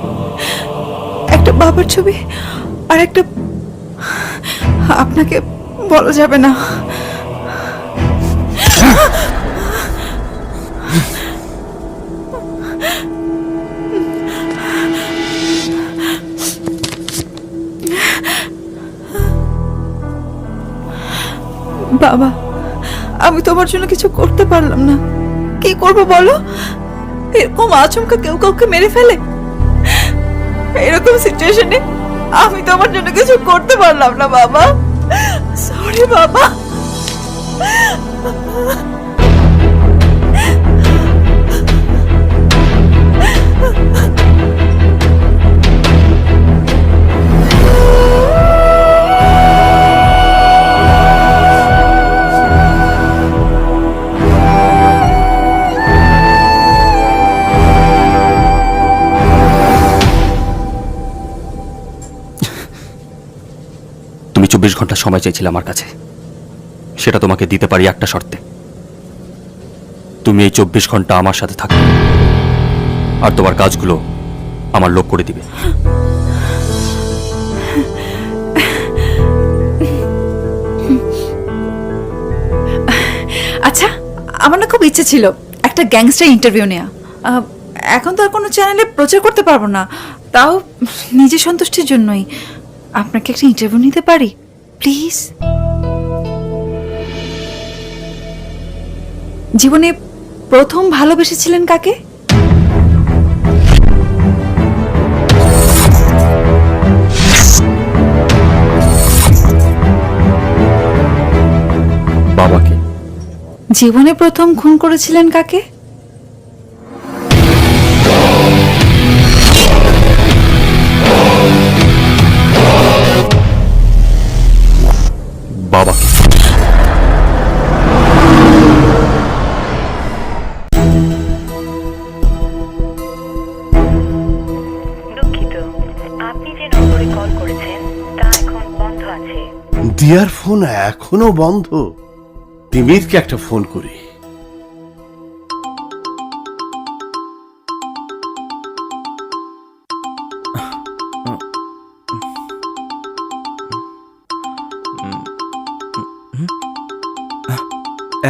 একটা বাবার ছবি আর একটা, আপনাকে বলা যাবে না। বাবা, আমি তোমার জন্য কিছু করতে পারলাম না, কি করবো বলো? এরকম আচমকা কেউ কাউকে মেরে ফেলে, এরকম সিচুয়েশনে আমি তোমার জন্য কিছু করতে পারলাম না বাবা। সরি বাবা। তুমি 24 ঘন্টা সময় চাইছিলে আমার কাছে, সেটা তোমাকে দিতে পারি একটা শর্তে। তুমি এই 24 ঘন্টা আমার সাথে থাকবে আর তোমার কাজগুলো আমার লোক করে দিবে। আচ্ছা, আমার না খুব ইচ্ছে ছিল একটা গ্যাংস্টার ইন্টারভিউ নেওয়া। এখন তো আর কোনো চ্যানেলে প্রচার করতে পারবো না, তাও নিজের সন্তুষ্টির জন্যই। আপনাকে একটা ইন্টারভিউ নিতে পারি প্লিজ? জীবনে প্রথম ভালোবেসেছিলেন কাকে? বাবাকে। জীবনে প্রথম খুন করেছিলেন কাকে? বাবাকে। দুঃখিত, আপনি যে নম্বরে কল করেছেন তা এখন বন্ধ আছে। দিয়ার ফোন এখনো বন্ধ। তিমিরকে একটা ফোন করি।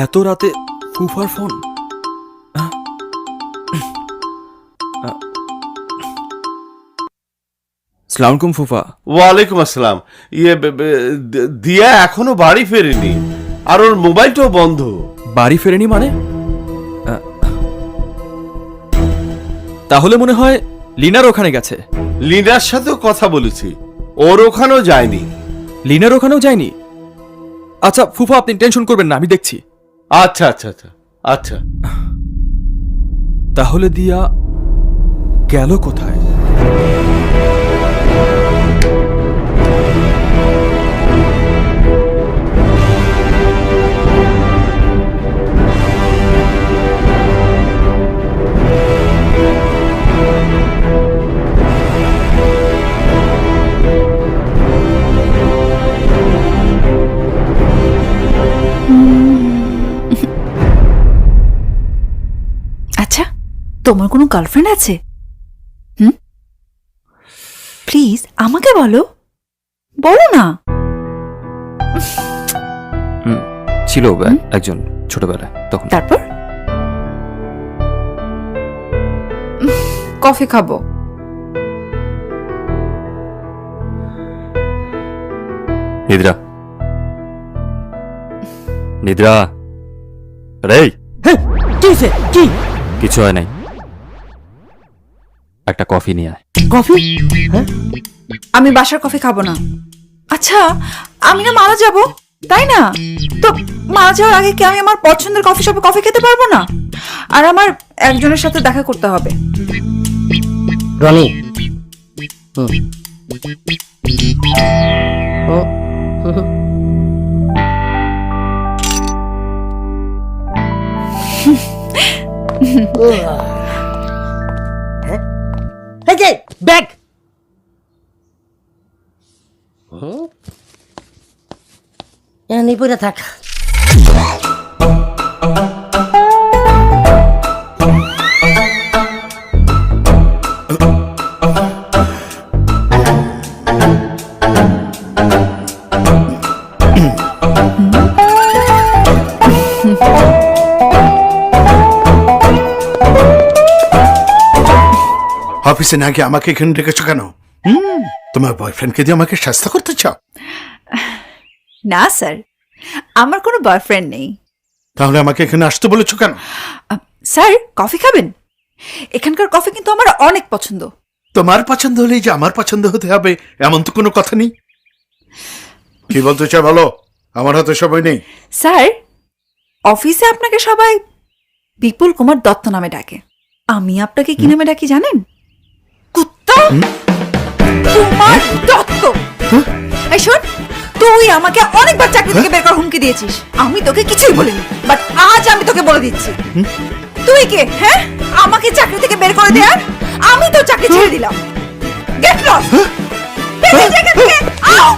এত রাতে ফুফার ফোন? সালাম আলাইকুম ফুফা। ওয়ালাইকুম আসসালাম। দিয়া এখনো বাড়ি ফেরেনি, আর ওর মোবাইলটাও বন্ধ। বাড়ি ফেরেনি মানে? তাহলে মনে হয় লিনার ওখানে গেছে। লিনার সাথেও কথা বলেছি, ওর ওখানেও যায়নি। লিনার ওখানেও যায়নি? আচ্ছা ফুফা, আপনি টেনশন করবেন না, আমি দেখছি। আচ্ছা আচ্ছা আচ্ছা আচ্ছা। তাহলে দিয়া গেল কোথায়? আচ্ছা, তোমার কোনো গার্লফ্রেন্ড আছে? প্লিজ আমাকে বলো, বলো না। ছিল একজন ছোটবেলায়, তখন। তারপর কফি খাবো। নিদ্রা, নিদ্রা, রে কি হয়েছে? কি কিছু হয় নাই, একটা কফি নিয়ে আয়। কফি? হ্যাঁ, আমি বাসার কফি খাবো না। আচ্ছা, আমি না মারা যাব, তাই না? তো মারা যাওয়ার আগে কি আমি আমার পছন্দের কফি শপে কফি খেতে পারবো না? আর আমার একজনের সাথে দেখা করতে হবে। রনি। এই যে ব্যাগ, পড়ে থাক। অফিসে না গিয়ে আমাকে এখানে ডেকেছো কেন? তোমার বয়ফ্রেন্ডকে দিয়ে আমাকে শাস্তি করতে চাও? না স্যার, আমার কোনো বয়ফ্রেন্ড নেই। তাহলে আমাকে এখানে আসতে বলেছো কেন? স্যার, কফি খাবেন? এখানকার কফি কিন্তু আমার অনেক পছন্দ। তোমার পছন্দ হলেই যে আমার পছন্দ হতে হবে এমন তো কোনো কথা নেই। কি বলতে চাও বলো, আমার হাতে সময় নেই। স্যার, অফিসে আপনাকে সবাই বিপুল কুমার দত্ত নামে ডাকে। আমি আপনাকে কি নামে ডাকি জানেন? কুত্তা কুমার দত্ত। এই শোন, তুই আমাকে অনেকবার চাকরি থেকে বের করার হুমকি দিয়েছিস। আমি তোকে কিছুই বলিনি, বাট আজ আমি তোকে বলে দিচ্ছি। তুই কে? হ্যাঁ, আমাকে চাকরি থেকে বের করে দেয়ার? আমি তো চাকরি ছেড়ে দিলাম। Get lost. বেরিয়ে যা এখান থেকে। আউ!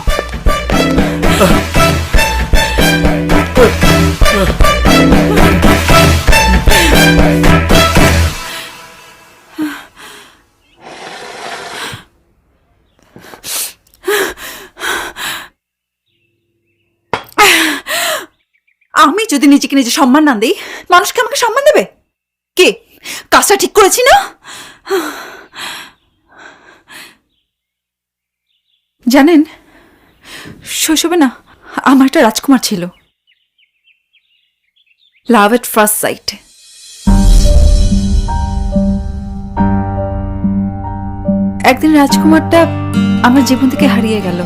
আমি যদি নিজেকে নিজে সম্মান না দিই, মানুষকে আমাকে সম্মান দেবে কে? কাজটা ঠিক করেছি না? জানেন, শৈশবে না আমার একটা রাজকুমার ছিল, লাভ এট ফার্স্ট সাইট। একদিন রাজকুমারটা আমার জীবন থেকে হারিয়ে গেল।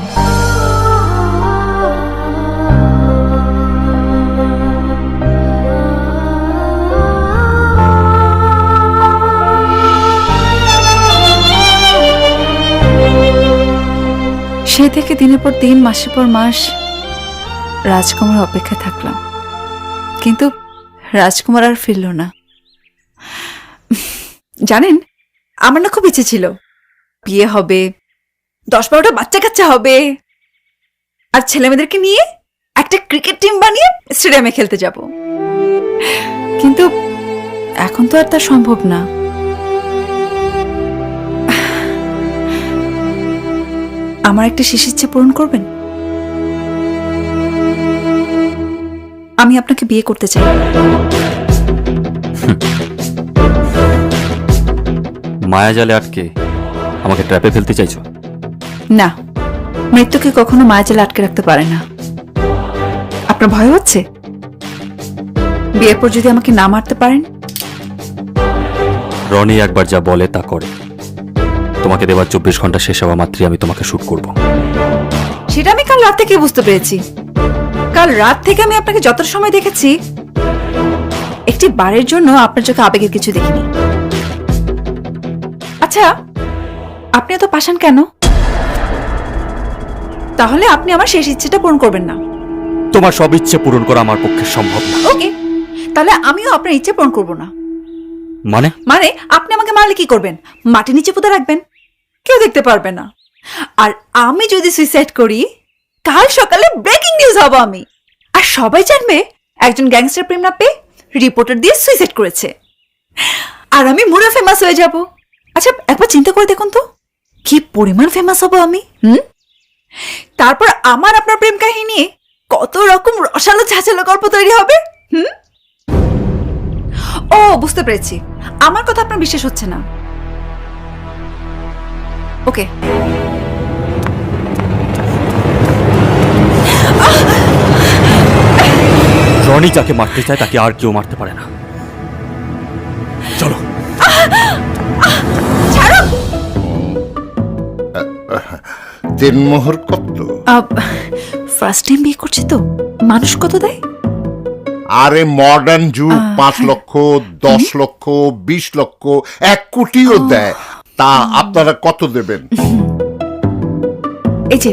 সে থেকে দিনের পর দিন, মাসের পর মাস রাজকুমার অপেক্ষায় থাকলাম, কিন্তু রাজকুমার আর ফিরল না। জানেন, আমার না খুব ইচ্ছে ছিল বিয়ে হবে, 10-12টা বাচ্চা কাচ্চা হবে, আর ছেলেমেয়েদেরকে নিয়ে একটা ক্রিকেট টিম বানিয়ে স্টেডিয়ামে খেলতে যাব। কিন্তু এখন তো আর তা সম্ভব না। আমার একটা শেষ ইচ্ছে পূরণ করবেন? আমি আপনাকে বিয়ে করতে চাই। মায়াজালে আটকে আমাকে ট্র্যাপে ফেলতে চাইছো? না, মৃত্যুকে কখনো মায়াজালে আটকে রাখতে পারে না। আপনার ভয় হচ্ছে? বিয়ের পর যদি আমাকে না মারতে পারেন? রনি একবার যা বলে তা করে। তোমাকে দেওয়ার 24 ঘন্টা শেষ হওয়া মাত্রই আমি তোমাকে শুট করব। সেটা আমি কাল রাত থেকে বুঝতে পেরেছি। কাল রাত থেকে আমি আপনাকে যত সময় দেখেছি, একটি বারের জন্য আপনার চোখে আবেগের কিছু দেখিনি। আচ্ছা, আপনি এত পাষাণ কেন? তাহলে আপনি আমার শেষ ইচ্ছেটা পূরণ করবেন না। তোমার সব ইচ্ছে পূরণ করা আমার পক্ষে সম্ভব না। ওকে, তাহলে আমিও আপনার ইচ্ছে পূরণ করব না। মানে? মানে আপনি আমাকে মারলে কি করবেন? মাটির নিচে পুঁতে রাখবেন, কেউ দেখতে পারবে না। আর আমি যদি সুইসাইড করি, কাল সকালে ব্রেকিং নিউজ হব আমি, আর সবাই জানবে একজন গ্যাংস্টার প্রেম না পেয়ে রিপোর্টার দিয়ে সুইসাইড করেছে, আর আমি মুড়া ফেমাস হয়ে যাব। আচ্ছা একবার চিন্তা করে দেখুন তো, কি পরিমাণ ফেমাস হব আমি। তারপর আমার আপনার প্রেম কাহিনী নিয়ে কত রকম রসালো ছাঁচালো গল্প তৈরি হবে। ও বুঝতে পেরেছি, আমার কথা আপনার বিশ্বাস হচ্ছে না। ওকে, রনি যাকে মারতে চায় তাকে আর কেউ মারতে পারে না। চলো। দেনমোহর কত? ফার্স্ট টাইম বিয়ে করছি তো, মানুষ কত দেয়? আরে মডার্ন যুগ, 5 লক্ষ, 10 লক্ষ, 20 লক্ষ, 1 কোটিও দেয়। তা আপনারা কত দেবেন? এই যে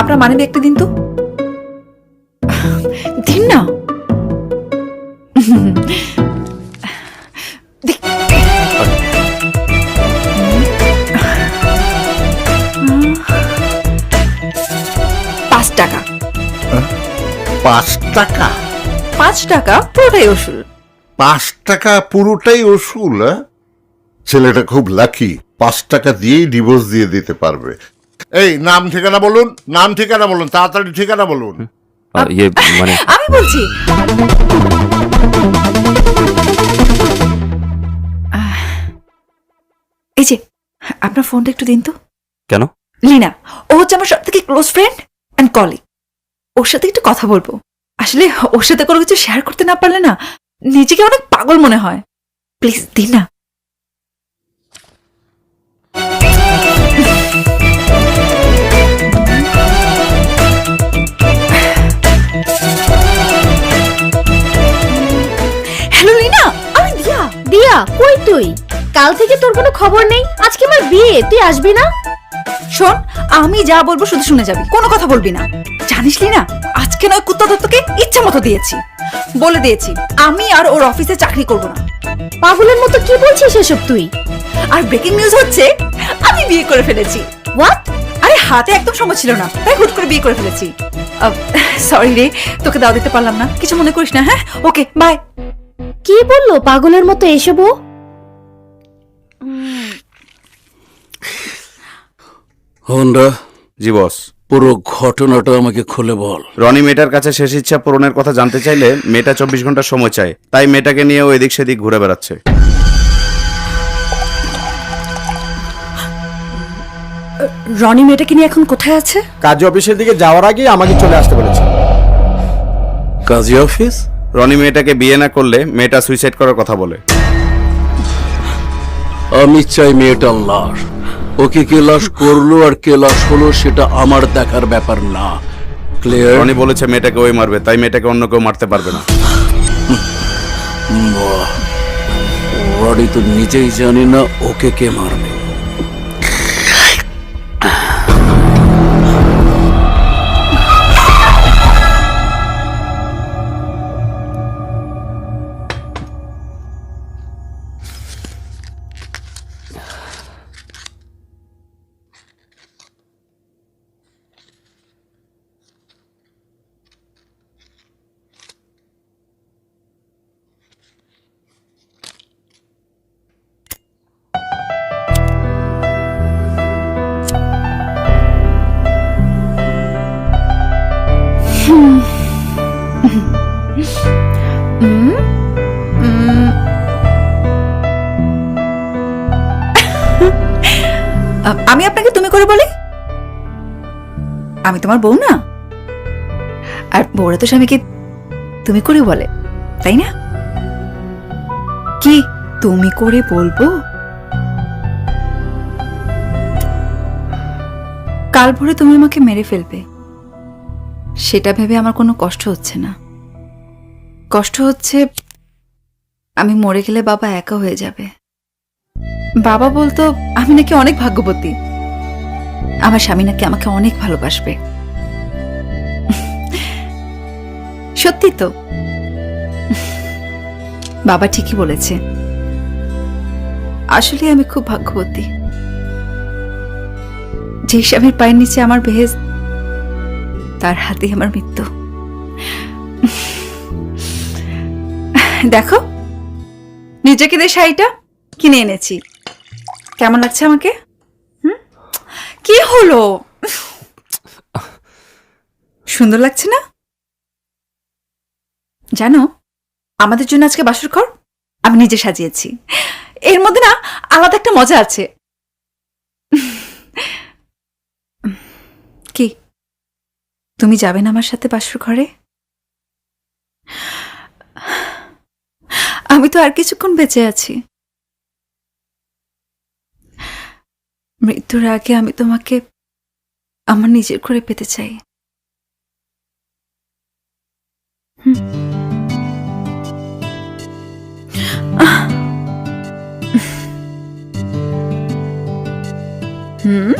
আপনার মানে একটা দিন তো, দিন না। টাকা। 5 টাকা? 5 টাকা পুরোটাই ওসুল। 5 টাকা পুরোটাই ওসুল? ছেলেটা খুব লাকি, 5 টাকা দিয়েই ডিভোর্স দিয়ে দিতে পারবে। এই নাম ঠিকানা বলুন, নাম ঠিকানা বলুন, তাড়াতাড়ি ঠিকানা বলুন। মানে আমি বলছি, এই যে আপনার ফোনটা একটু দিন তো। কেন? লিনা, ও হচ্ছে আমার সব থেকে ক্লোজ ফ্রেন্ড অ্যান্ড কলিগ। ওর সাথে একটু কথা বলবো। আসলে ওর সাথে কোনো কিছু শেয়ার করতে না পারলে না নিজেকে অনেক পাগল মনে হয়। প্লিজ দিন না। হ্যালো লিনা, আমি দিয়া। দিয়া, কই তুই? কাল থেকে তোর কোনো খবর নেই। আজকে আমার বিয়ে, তুই আসবি না? শোন, আমি যা বলবো শুধু শুনে যাবি, কোনো কথা বলবি না। জানিস লিনা, আজকে নয় কুত্তা দত্তকে ইচ্ছা মতো দিয়েছি, বলে দিয়েছি আমি আর ওর অফিসে চাকরি করব না। পাগলের মতো কি বলছিস এসব তুই? আর ব্রেকিং নিউজ হচ্ছে আমি বিয়ে করে ফেলেছি। হোয়াট? আরে হাতে একদম সময় ছিল না, তাই হুট করে বিয়ে করে ফেলেছি। সরি রে, তোকে দাও দিতে পারলাম না, কিছু মনে করিস না। হ্যাঁ, ওকে বাই। কি বললো পাগলের মতো এসবও? হন্ডা, জি বস। পুরো ঘটনাটা আমাকে খুলে বল। রনি মেয়েটার কাছে শেষ ইচ্ছা পূরণের কথা জানতে চাইলে মেয়েটা 24 ঘন্টা সময় চায়, তাই মেয়েটাকে নিয়ে ও এদিক সেদিক ঘুরে বেড়াচ্ছে। রনি মেয়েটাকে নিয়ে এখন কোথায় আছে? কাজী অফিসের দিকে যাওয়ার আগে আমাকে চলে আসতে বলেছে। কাজী অফিস? রনি মেয়েটাকে বিয়ে না করলে মেয়েটা সুইসাইড করার কথা বলে। আমি চাই মেয়েটার লাশ। ওকে কে লাশ করলো আর কে লাশ হলো সেটা আমার দেখার ব্যাপার না। ক্লিয়ার? রনি বলেছে মেয়েটাকে ওই মারবে, তাই মেয়েটাকে অন্য কেউ মারতে পারবে না। রনি তো নিজেই জানি না ওকে কে মারবে। আমি আপনাকে তুমি করে বলি? আমি তোমার বউ না? আর বউরা তো স্বামীকে তুমি করে বলে, তাই না? কি তুমি করে বলবো? কাল ভোরে তুমি আমাকে মেরে ফেলবে, সেটা ভেবে আমার কোনো কষ্ট হচ্ছে না। কষ্ট হচ্ছে আমি মরে গেলে বাবা একা হয়ে যাবে। বাবা বলতো আমি নাকি অনেক ভাগ্যবতী, আমার স্বামী নাকি আমাকে অনেক ভালোবাসবে। সত্যি তো, বাবা ঠিকই বলেছে। আসলে আমি খুব ভাগ্যবতী, যে স্বামীর পায়ের নিচে আমার বেহেশত, তার হাতে আমার মৃত্যু। দেখো নিজেকে দিয়ে শাড়িটা কিনে এনেছি, কেমন লাগছে আমাকে? কি হলো, সুন্দর লাগছে না? জানো আমাদের জন্য আজকে বাসর ঘর আমি নিজে সাজিয়েছি, এর মধ্যে না আলাদা একটা মজা আছে। কি তুমি যাবে না আমার সাথে বাসর ঘরে? আমি তো আর কিছুক্ষণ বেঁচে আছি, মৃত্যুর আগে আমি তোমাকে আমার নিজের করে পেতে চাই। হুম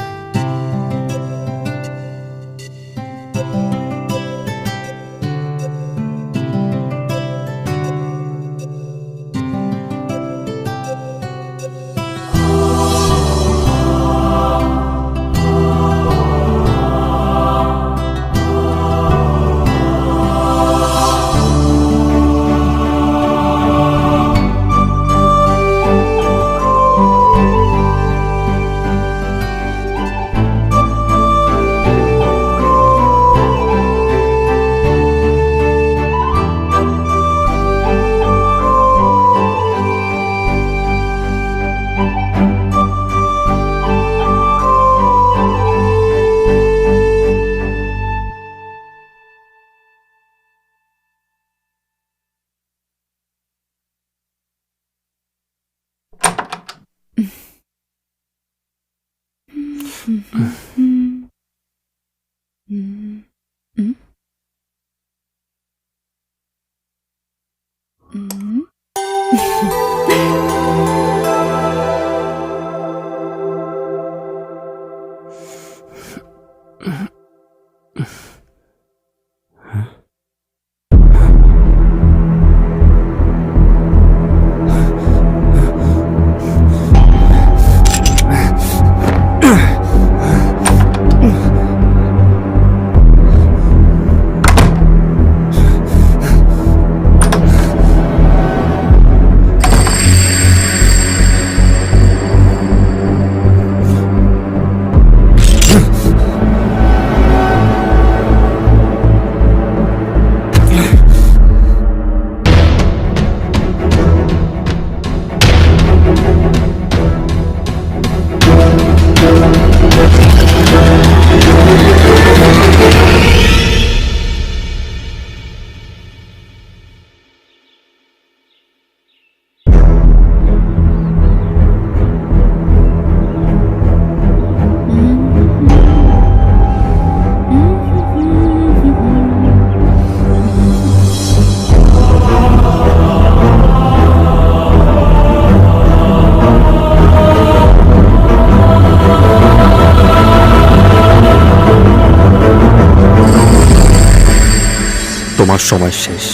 তোমার সময় শেষ।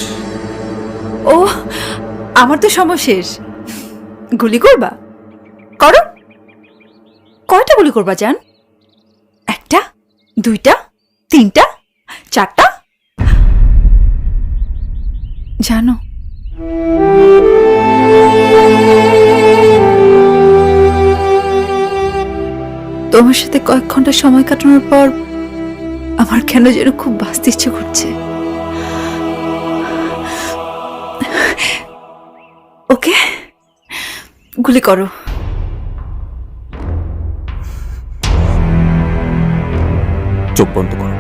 ও আমার তো সময় শেষ, গুলি করবা? করো, কয়টা গুলি করবা জান? একটা, দুইটা, তিনটা, চারটা? জানো তোমার সাথে কয়েক ঘন্টা সময় কাটানোর পর আমার কেন যেন খুব বাঁচতে ইচ্ছে করছে। ওকে, গুলি করো। চোখ বন্ধ করো।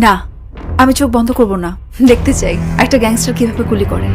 না, আমি চোখ বন্ধ করব না, দেখতে চাই একটা গ্যাংস্টার কিভাবে গুলি করে।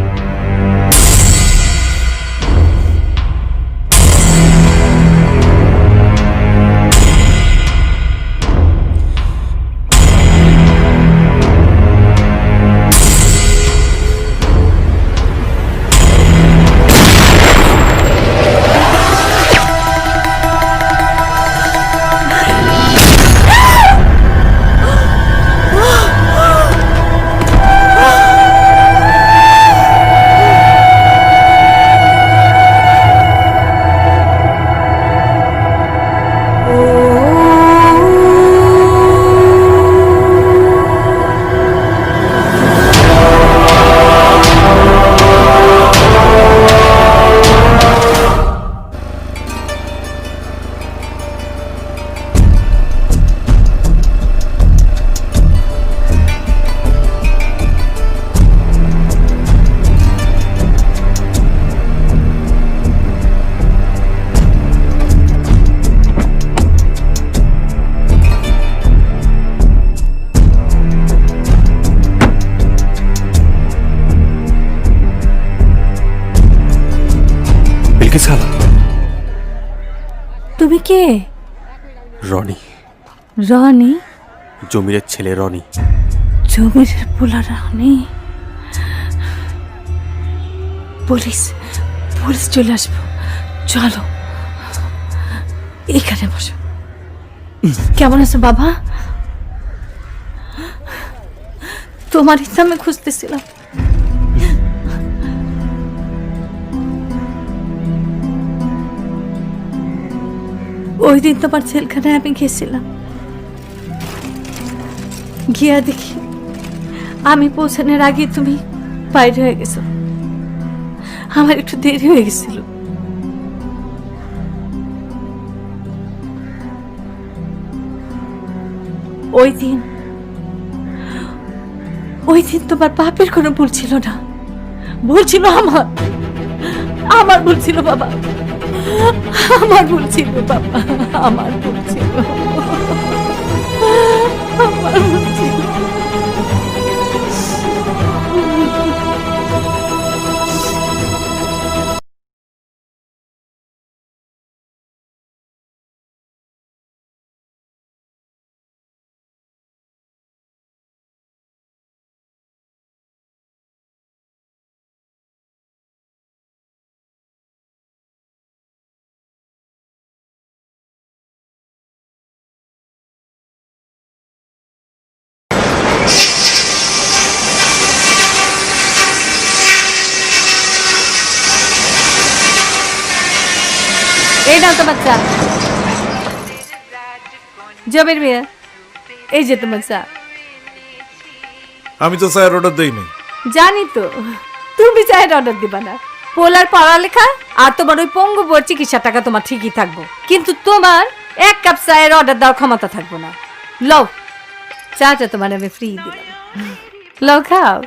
किसका हाल তুমি কে? রনি, রনি? জমিরের ছেলে রনি। জমির পোলা রনি? পুলিশ পুলিশ চলে আসবো, চলো এখানে বসো। কেমন আছো বাবা? তোমার ইচ্ছা আমি খুঁজতেছিলাম। ওই দিন তোমার জেলখানায় আমি গেছিলাম, গিয়া দেখি আমি পৌঁছানোর আগে তুমি বাইরে হয়ে গেছো। আমার একটু দেরি হয়ে গেছিল। ওই দিন তোমার বাপের কোনো ভুল ছিল না, ভুল ছিল আমার ভুল ছিল বাবা, আমার ভুল ছিল বাবা, আমার ভুল ছিল, আমার ভুল ছিল। এই নাও তোমার চা, জমির মেয়ে, এই যে তোমার চা। আমি তো চায়ের অর্ডার দেইনি। জানি তো তুমি চায়ের অর্ডার দিবা না। পোলার পড়ালেখা আর তোমার ওই পঙ্গু বউর চিকিৎসা টাকা তোমার ঠিকই থাকবো, কিন্তু তোমার এক কাপ চায়ের অর্ডার দেওয়ার ক্ষমতা থাকবো না। লও চাটা তোমার আমি ফ্রি দিলাম, লও খাও।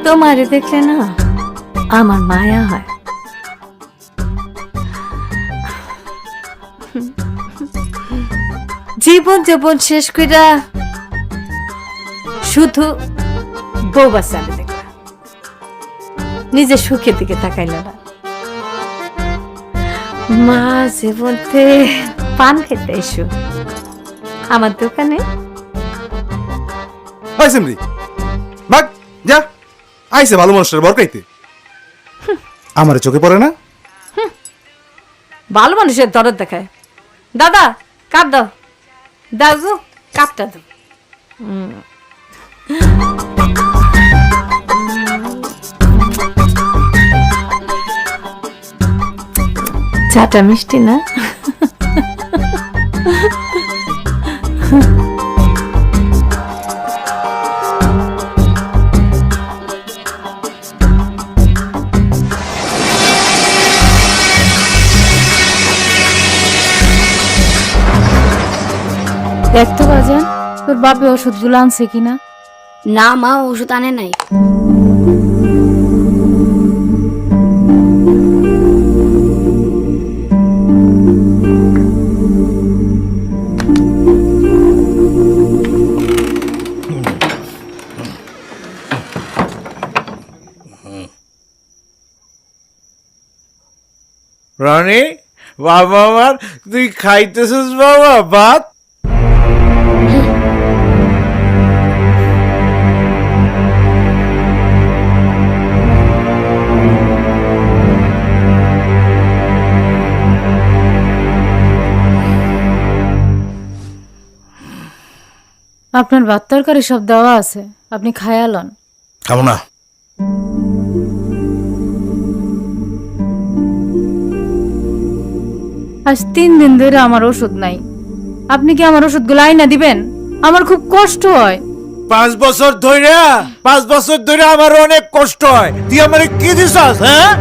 তোমারে দেখলে না আমার মায়া হয়। জীবন শেষ কইরা শুধু বউ বাচ্চারে দেখলা, নিজের সুখের দিকে তাকাইল না। মা জীবনতে পান খেতে এসো আমার দোকানে। বাক যা, আইছে ভালো মানুষের বর খাইতে। আমার চোখে পড়ে না? ভালো মানুষের দরদ দেখায়। দাদা কাপ দাও, দাও গো কাপটা দাও। চাটা মিষ্টি না? দেখতো বাজান তোর বাপে ওষুধগুলো আনছে কিনা? না মা, ওষুধ আনে নাই। রানী বাবা আমার, তুই খাইতেছিস বাবা ভাত? আপনার ভাত তরকারি সব দেওয়া আছে, আপনি খায়ালন। খাবো না। আজ 3 দিন ধরে আমার ওষুধ নাই, আপনি কি আমার ওষুধগুলো আইনা দিবেন? আমার খুব কষ্ট হয়। 5 বছর ধরে আমার অনেক কষ্ট হয়। তুই আমার কি দিছাস? হ্যাঁ,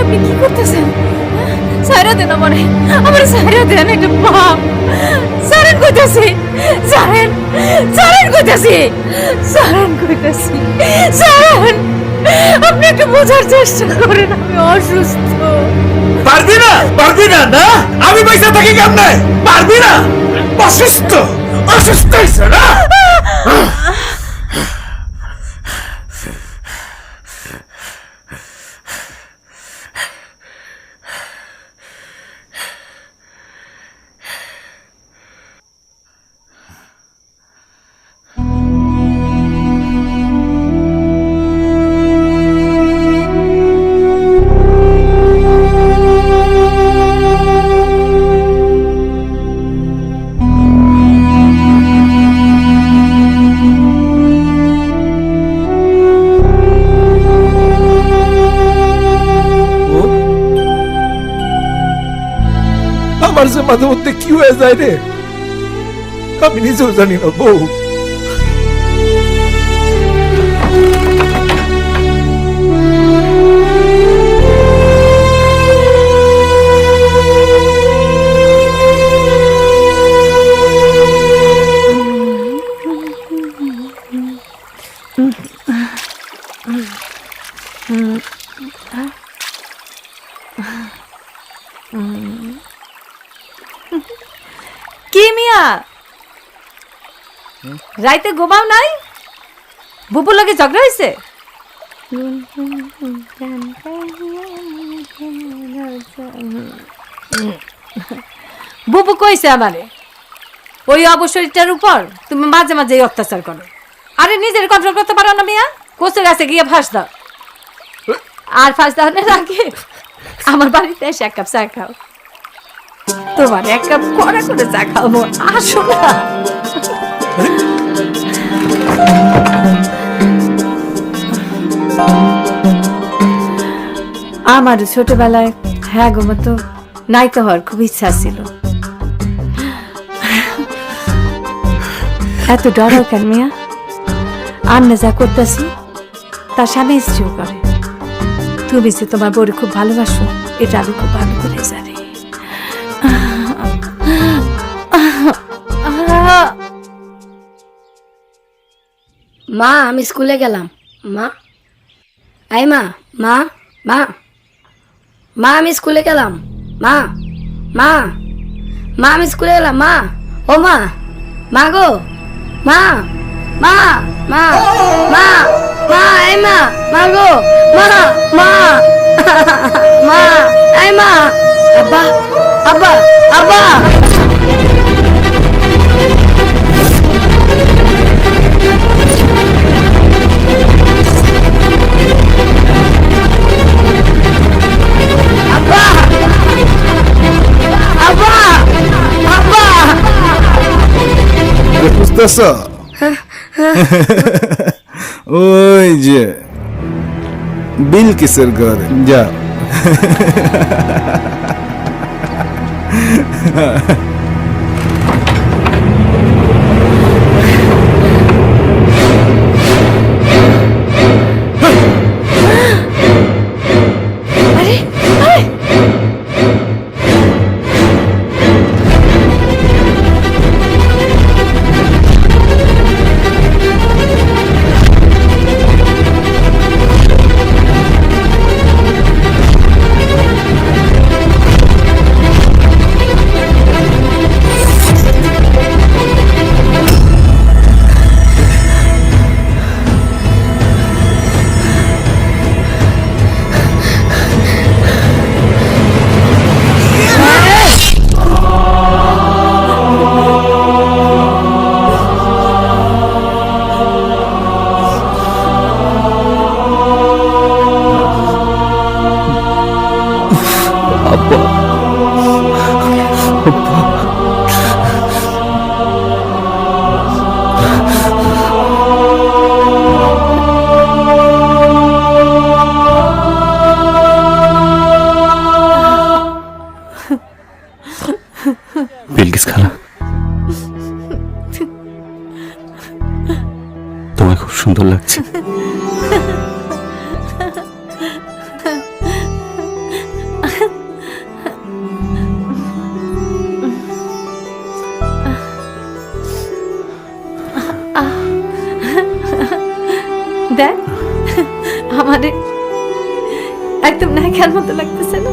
আপনি কি করতেছেন? সাইরা দেন আমারে, আমার সাইরা দেন, একটা বাপ সারেন কইতাছি, সারেন সারেন কইতাছি, সারেন কইতাছি, সারেন। আপনি একটু বোঝার চেষ্টা করেন, আমি অসুস্থ। পারবি না, পারবি না, না আমি পয়সা থাকি কেমনে? পারবি না, অসুস্থ, অসুস্থ হইছে না। আমার যে মাঝে মধ্যে কি হয়ে যায় রে, আমি নিজেও জানি না বউ। কি মিয়া, রাইতে ঘুমাও নাই? বুবুর লগে ঝগড়া হয়েছে? বুবু কইছে আমারে ওই অবসরটার উপর তুমি মাঝে মাঝে অত্যাচার করো। আরে নিজের কন্ট্রোল করতে পারো না মিয়া? কোচের কাছে গিয়ে ফাঁস দাও, আর ফাঁস দাওয়ার আগে আমার বাড়িতে এসে এক কাপ চা খাও। তোমার এক কাপ কড়া করে চা খাবো, আসো না। আমার ছোটবেলায় হ্যাঁ গো মতো নায়িকা হওয়ার খুব ইচ্ছা ছিল। এত ডরাও কেন মিয়া? আমি যা করতেছি তার স্বামী স্ত্রীও করে। তুমি যে তোমার বউরে খুব ভালোবাসো এটা আমি খুব ভালো করে জানি। মা আমি স্কুলে গেলাম। মা আই মা, মা মা মা আমি স্কুলে গেলাম। মা মা মা আমি স্কুলে গেলাম। মা ও মা, মা গো, মা মা মা মা মা আই মা, মা গো, মা মা মা আই মা, আব্বা আব্বা আব্বা। বুঝতেছ? ওই যে বিলকিসের ঘরে যা। বিলকিস খালা, তোমায় খুব সুন্দর লাগছে। আমারে একদম নায়িকার মতো লাগতেছে না?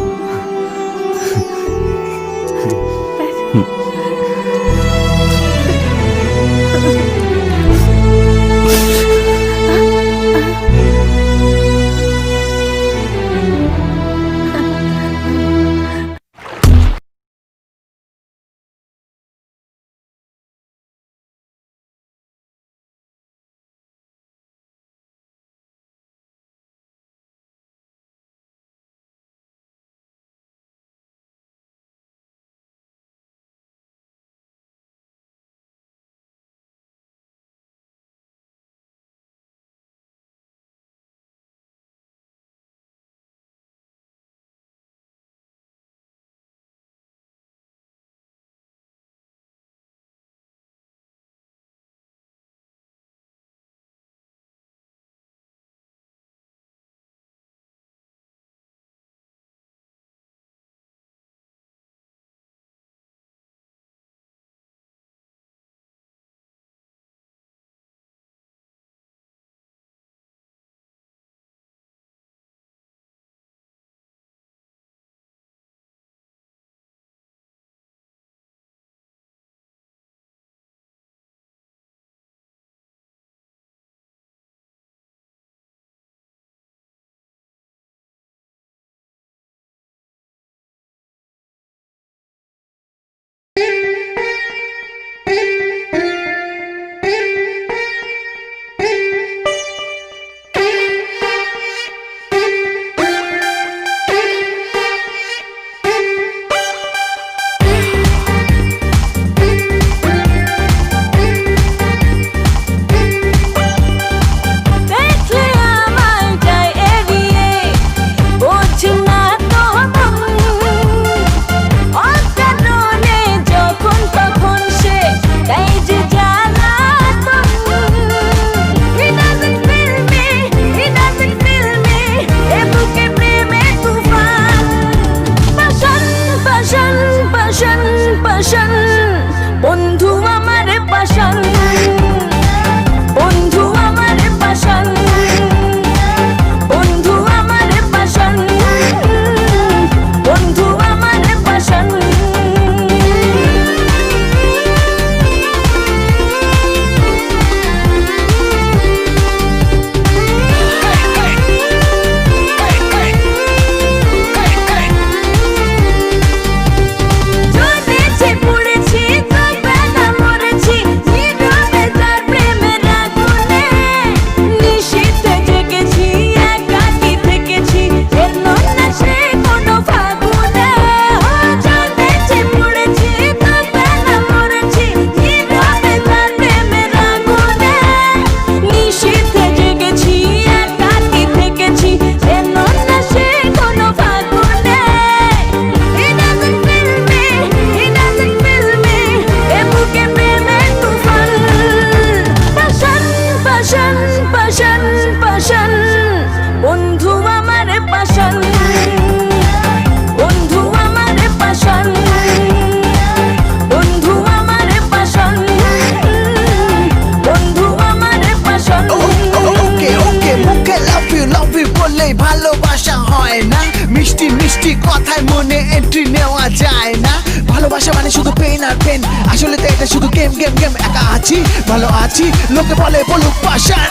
কথায় মনে এন্ট্রি নেওয়া যায় না। ভালোবাসা মানে শুধু পেন আর পেন, আসলে তো এটা শুধু গেম গেম গেম। একা আছি ভালো আছি, লোকে বলে বলুক পাশান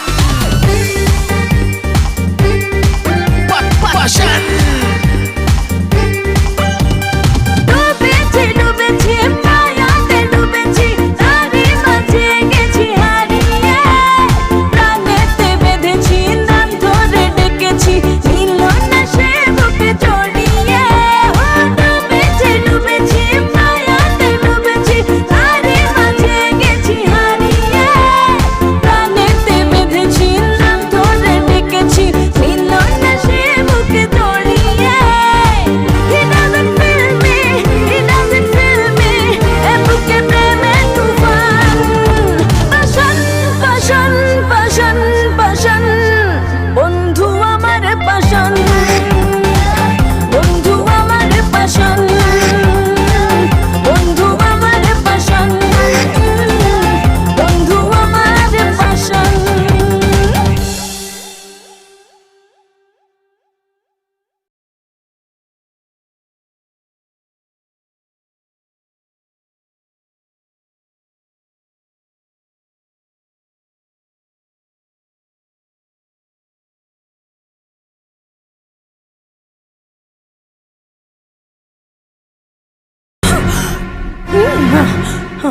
পাশান। তোরে তোর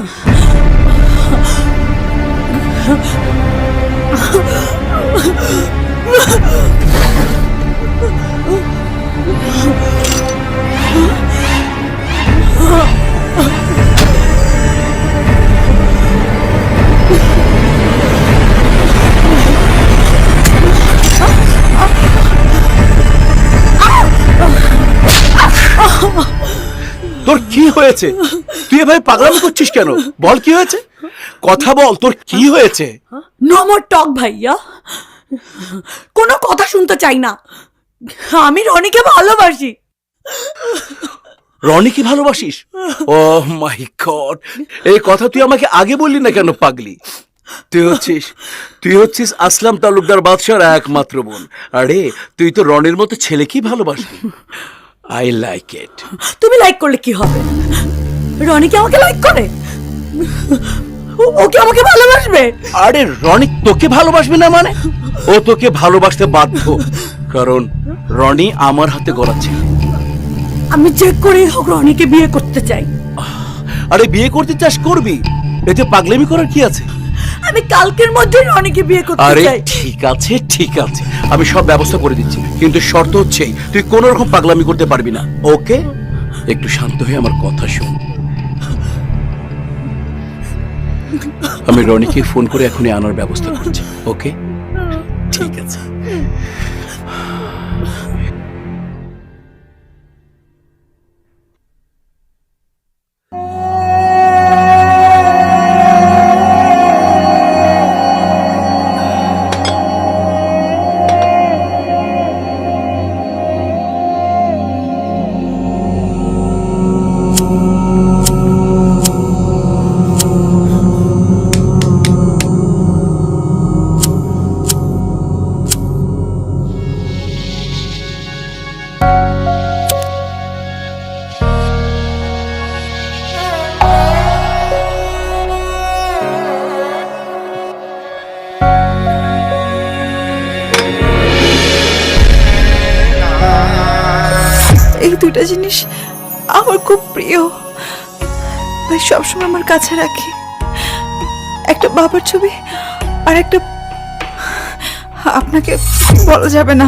কি হয়েছে? তুই এভাবে পাগলামি করছিস কেন? বল কি হয়েছে, কথা বল, তোর কি হয়েছে? নো মোর টক ভাইয়া, কোনো কথা শুনতে চাই না। আমি রনিকে ভালোবাসি। রনিকে ভালোবাসিস? ও মাই গড, এই কথা তুই আমাকে আগে বললি না কেন পাগলি? তুই হচ্ছিস আসলাম তালুকদার বাদশার একমাত্র বোন। আরে তুই তো রনির মতো ছেলেকেই ভালোবাসবি। I like it. তুমি লাইক করলে কি হবে? রনি কি আমাকে লাইক করে? ও কি আমাকে ভালোবাসবে? আরে রনি তোকে ভালোবাসবে না মানে? ও তোকে ভালোবাসতে বাধ্য, কারণ রনি আমার হাতে গড়া ছেলে। আমি চেক করে হোক রনিকে বিয়ে করতে চাই। আরে বিয়ে করতে চাস করবি, এতে পাগলামি করার কি আছে? আমি কালকের মধ্যে রনিকে বিয়ে করতে আরে চাই। ঠিক আছে ঠিক আছে, আমি সব ব্যবস্থা করে দিচ্ছি, কিন্তু শর্ত হচ্ছে তুই কোন রকম পাগলামি করতে পারবি না, ওকে? একটু শান্ত হয়ে আমার কথা শোন। আমি রনিকে ফোন করে এখনই আনার ব্যবস্থা করছি, ওকে? ঠিক আছে। এই দুইটা জিনিস আমার খুব প্রিয়, ভাই সবসময় আমার কাছে রাখি। একটা বাবার ছবি আর একটা, আপনাকে বলা যাবে না।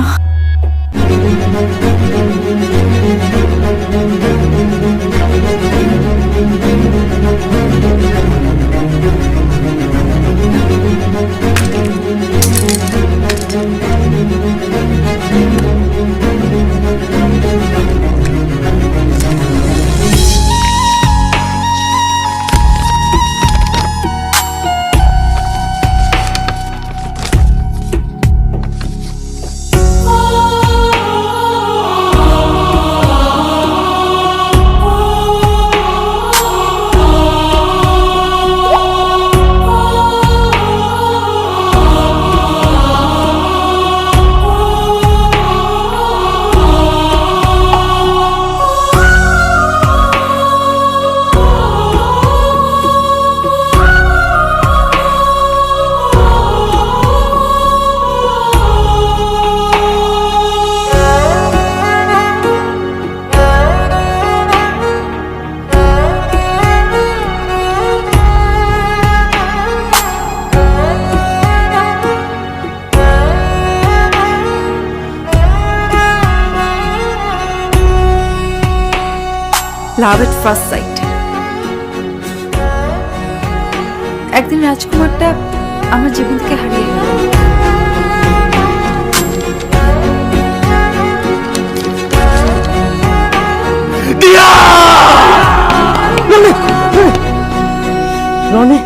লাভ এট ফার্স্ট সাইট। একদিন রাজকুমারটা আমার জীবন থেকে হারিয়ে গেল। রনি,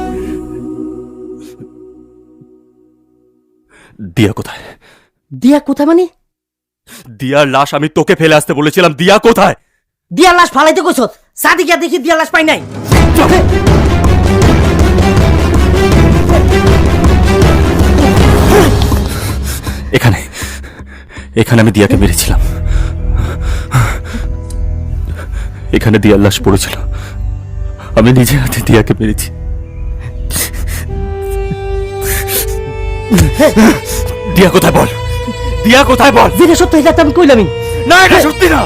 দিয়া কোথায়? দিয়া কোথায় মানে? দিয়ার লাশ আমি তোকে ফেলে আসতে বলেছিলাম, দিয়া কোথায়? দিয়ার লাশ ফালাইতে কইছ? সাদিকা দেখি দিয়ার লাশ পাই নাই। এখানে এখানে আমি দিয়াকে মেরেছিলাম, এখানে দিয়ার লাশ পড়েছিল, আমি নিজে হাতে দিয়াকে মেরেছি। দিয়া কোথায় বল, দিয়া কোথায় বল। যেটা সত্য এটা আমি কইলামই। না এটা সত্যি না,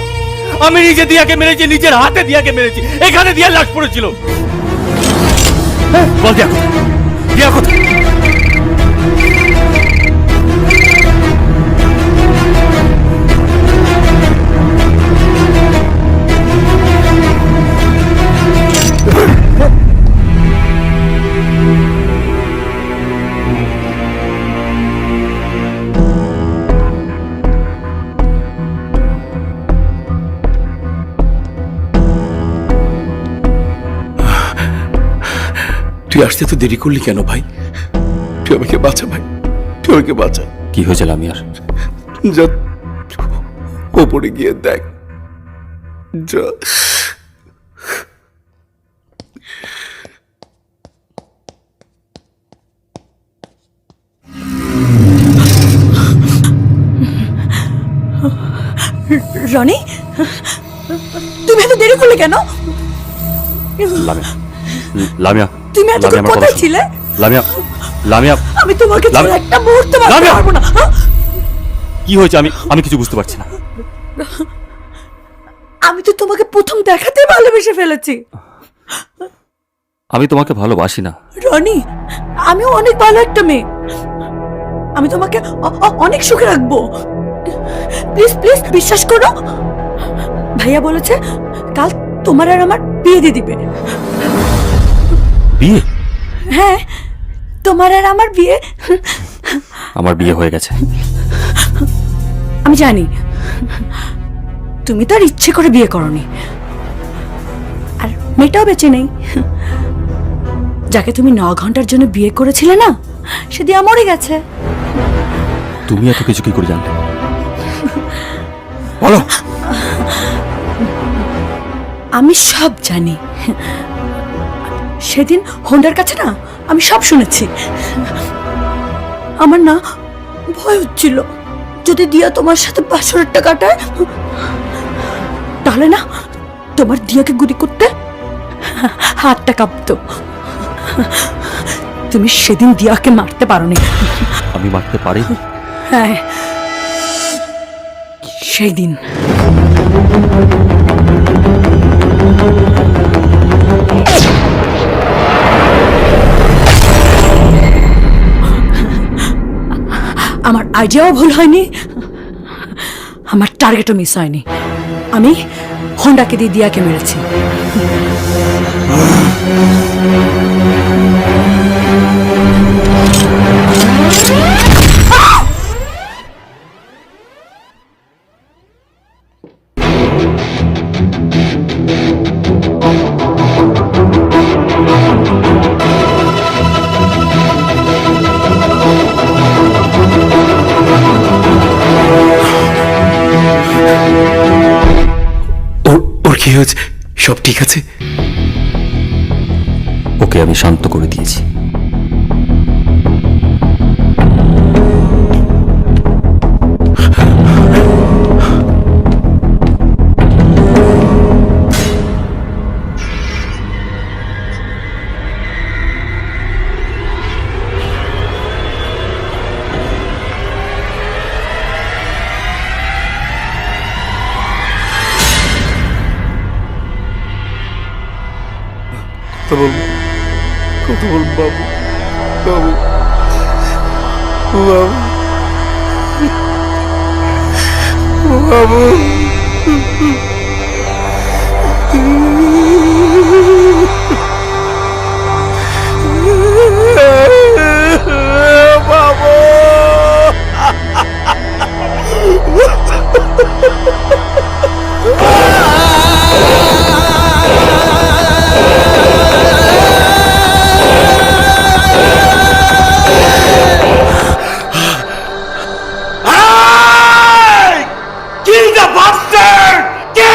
আমি নিজে দিয়াকে মেরেছি, নিজের হাতে দিয়াকে মেরেছি, এখানে দিয়ার লাশ পড়েছিল। বল দিয়া কোথায়? দিয়া কোথায়? তুই আসতে তো দেরি করলি কেন ভাই? তুই আমাকে বাঁচা ভাই, তুই আমাকে বাঁচা। কি হয়েছে লামিয়ার? যা ওপরে গিয়ে দেখ, যা। রনি, তুমি এত দেরি করলে কেন? লামিয়া, লামিয়া, তুমি এতক্ষণ লামিয়া, আমার কথা কোথায় শোনো। ছিলে? লামিয়া, লামিয়া, আমি তোমাকে ছাড়া লামিয়া, একটা মুহূর্ত বাঁচতে লামিয়া! পারবো না। কি হয়েছে? আমি কিছু বুঝতে পারছি না। আমি তো তোমাকে প্রথম দেখাতেই ভালোবেসে ফেলেছি। আমি তোমাকে ভালোবাসি না। রনি, আমিও অনেক ভালো একটা মেয়ে। আমি তোমাকে অনেক সুখে রাখবো। প্লিজ প্লিজ বিশ্বাস করো। ভাইয়া বলেছে কাল তোমার আর আমার বিয়ে দিয়ে দিবে। বিয়ে? হ্যাঁ, তোমার আর আমার বিয়ে। আমার বিয়ে হয়ে গেছে। আমি জানি তুমি তো আর ইচ্ছে করে বিয়ে করনি, আর মেয়েটাও বেঁচে নেই। যাকে তুমি 9 ঘন্টার জন্য বিয়ে করেছিলে না, সে দিয়া মরে গেছে। তুমি এত কিছু কি করে জানলে? বলো। আমি সব জানি। সেদিন হোন্ডার কাছে না আমি সব শুনেছি। আমার না ভয় হচ্ছিল, যদি দিয়া তোমার সাথে 500 টাকা কাটায়, তাহলে না তোমার দিয়াকে গুলি করতে হাতটা কাঁপতো। তুমি সেদিন দিয়াকে মারতে পারোনি। আমি মারতে পারি? হ্যাঁ, সেই দিন। আমার আইডিয়াও ভুল হয়নি, আমার টার্গেটও মিস হয়নি। আমি হোন্ডাকে দিয়ে দিয়াকে মেরেছি। ওর কি হয়েছে? সব ঠিক আছে? ওকে আমি শান্ত করে দিয়েছি। কথা বলবো বাবু, বাবু, বাবু, বাবু। Kill the bastard! Kill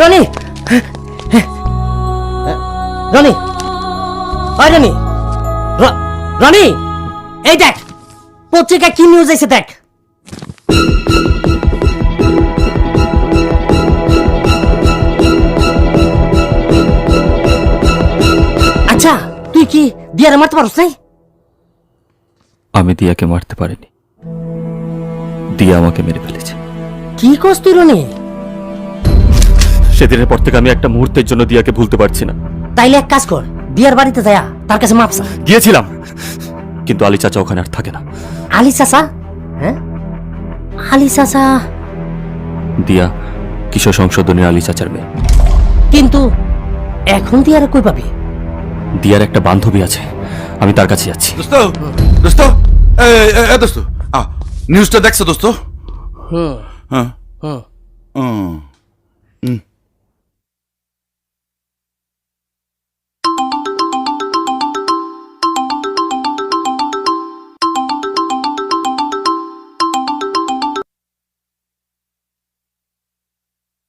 Roni Roni ওই রনি রনি এই দেখ পত্রিকায় কি নিউজ আছে দেখ। আচ্ছা তুই কি দিয়ারে মারতে পারছ নাই? আমি দিয়াকে মারতে পারিনি, দিয়া আমাকে মেরে ফেলেছে। কি কস তুই রনি? সেদিনের পর থেকে আমি একটা মুহূর্তের জন্য দিয়াকে ভুলতে পারছি না। তাইলে এক কাজ কর, দিয়ার বাড়িতে যায়া তার কাছে মাপ চা। গিয়েছিলাম, কিন্তু আলী চাচা ওখানে আর থাকে না। আলী চাচা? হ্যাঁ আলী চাচা? দিয়া কিশোর সংশোধনের আলী চাচার মেয়ে। কিন্তু এখন দিয়ারে কই পাবি? দিয়ার একটা বান্ধবী আছে, আমি তার কাছে যাচ্ছি। দোস্ত দোস্ত দোস্ত নিউজটা দেখছো দোস্ত? হ্যাঁ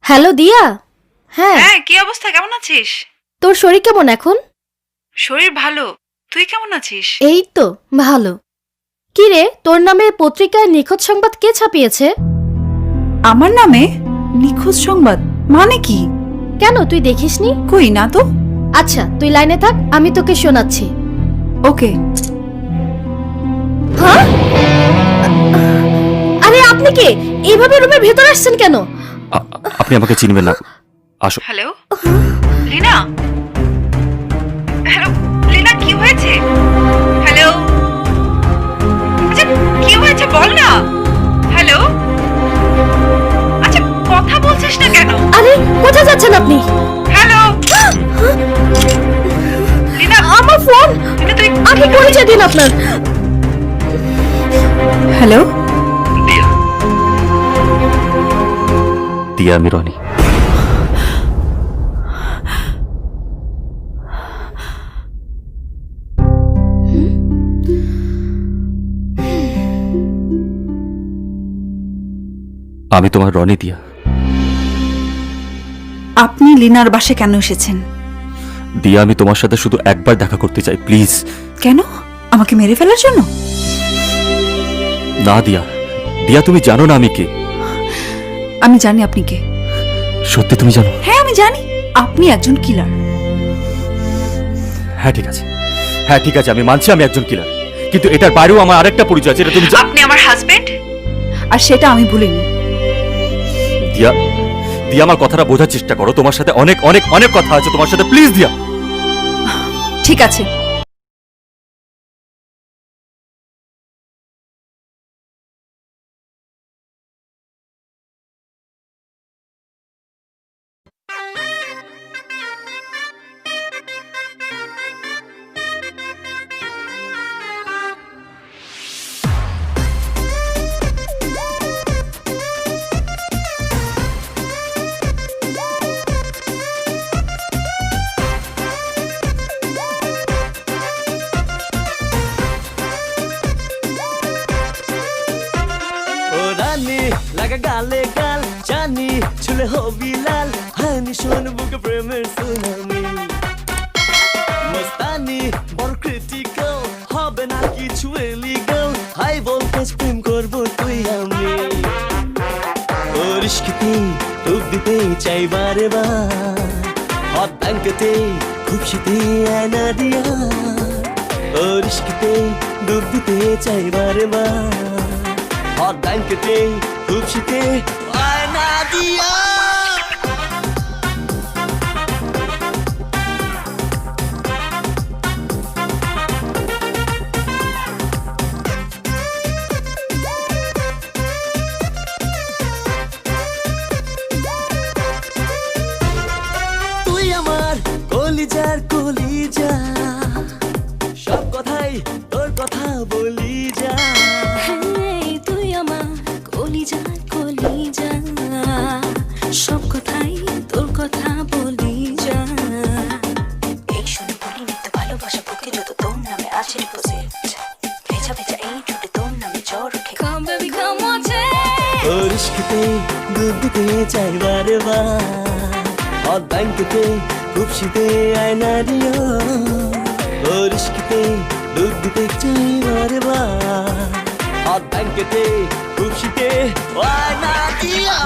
হ্যালো দিয়া। হ্যাঁ হ্যাঁ, কি অবস্থা, কেমন আছিস? তোর শরীর কেমন এখন? শরীর ভালো, তুই কেমন আছিস? এই তো ভালো। কি রে, তোর নামে পত্রিকায় নিখোঁজ সংবাদ কে ছাপিয়েছে? আমার নামে নিখোঁজ সংবাদ মানে কি? কেন তুই দেখিসনি? কই না তো। আচ্ছা তুই লাইনে থাক, আমি তোকে শোনাচ্ছি। ওকে। হ্যাঁ? আরে আপনি কে এইভাবে রুমের ভেতর আসছেন কেন? আপনি আমাকে চিনবেন না, আসো। হ্যালো লীনা? হ্যালো লীনা, কি হয়েছে? হ্যালো, আচ্ছা কি হয়েছে বল না। হ্যালো, আচ্ছা কথা বলছিস না কেন? আরে কোথায় যাচ্ছেন আপনি? হ্যালো লীনা, আমার ফোন। তুই আগে পরিচয় দিন আপনার। হ্যালো দিয়া, আমি রনি। আমি তোমার রনি দিয়া। আপনি লীনার বাসায় কেন এসেছেন? দিয়া, আমি তোমার সাথে শুধু একবার দেখা করতে চাই, প্লিজ। কেন, আমাকে মেরে ফেলার জন্য? না দিয়া, দিয়া তুমি জানো না আমি কে। আমি জানি আপনি কে। সত্যি তুমি জানো? হ্যাঁ আমি জানি, আপনি একজন কিলার। হ্যাঁ ঠিক আছে, হ্যাঁ ঠিক আছে, আমি মানছি আমি একজন কিলার, কিন্তু এটার বাইরেও আমার আরেকটা পরিচয় আছে, এটা তুমি আপনি আমার হাজবেন্ড, আর সেটা আমি ভুলিনি। দিয়া, দিয়া আমার কথাটা বোঝার চেষ্টা করো, তোমার সাথে অনেক অনেক অনেক কথা আছে তোমার সাথে, প্লিজ দিয়া। ঠিক আছে, লাগা গালে গাল জানি ছুলে হবি লাল হানি শোন বুকে প্রেমের সুনামি মস্তানি বড় ক্রিটিক্যাল হবে না কিছু ইলিগাল হাই ভোল্টেজ প্রেম করবো তুই আমি ওর ইশকিতে ডুব দিতে চাই বারে বার হট ব্যাংকেতে খুব শীতে আয়না দিয়া ওর ইশকিতে ডুব দিতে চাই বারে বার হট ব্যাংকেতে খুব শীতে আয়না দিয়া তুই আমার কলিজার কলিজা সব কথাই তোর কথা বলি যা তুই আমার কলিজার কলিজা সব কথাই তোর কথা বলি যা এই শুনে বলি নিত্য ভালোবাসা বুকে যত তোর নামে আছে ডিপোজিট ভেজা ভেজা এই ঠোঁটে তোর নামে জ্বর উঠে come baby come on তোর ইশকিতে ডুব দিতে চাই বারে বার হট ব্যাংকেতে খুব শীতে আয়না দিও তোর ইস্কিতে ডুব দিতে চাই বারে বার হট ব্যাংকেতে খুব শীতে আয়না দিও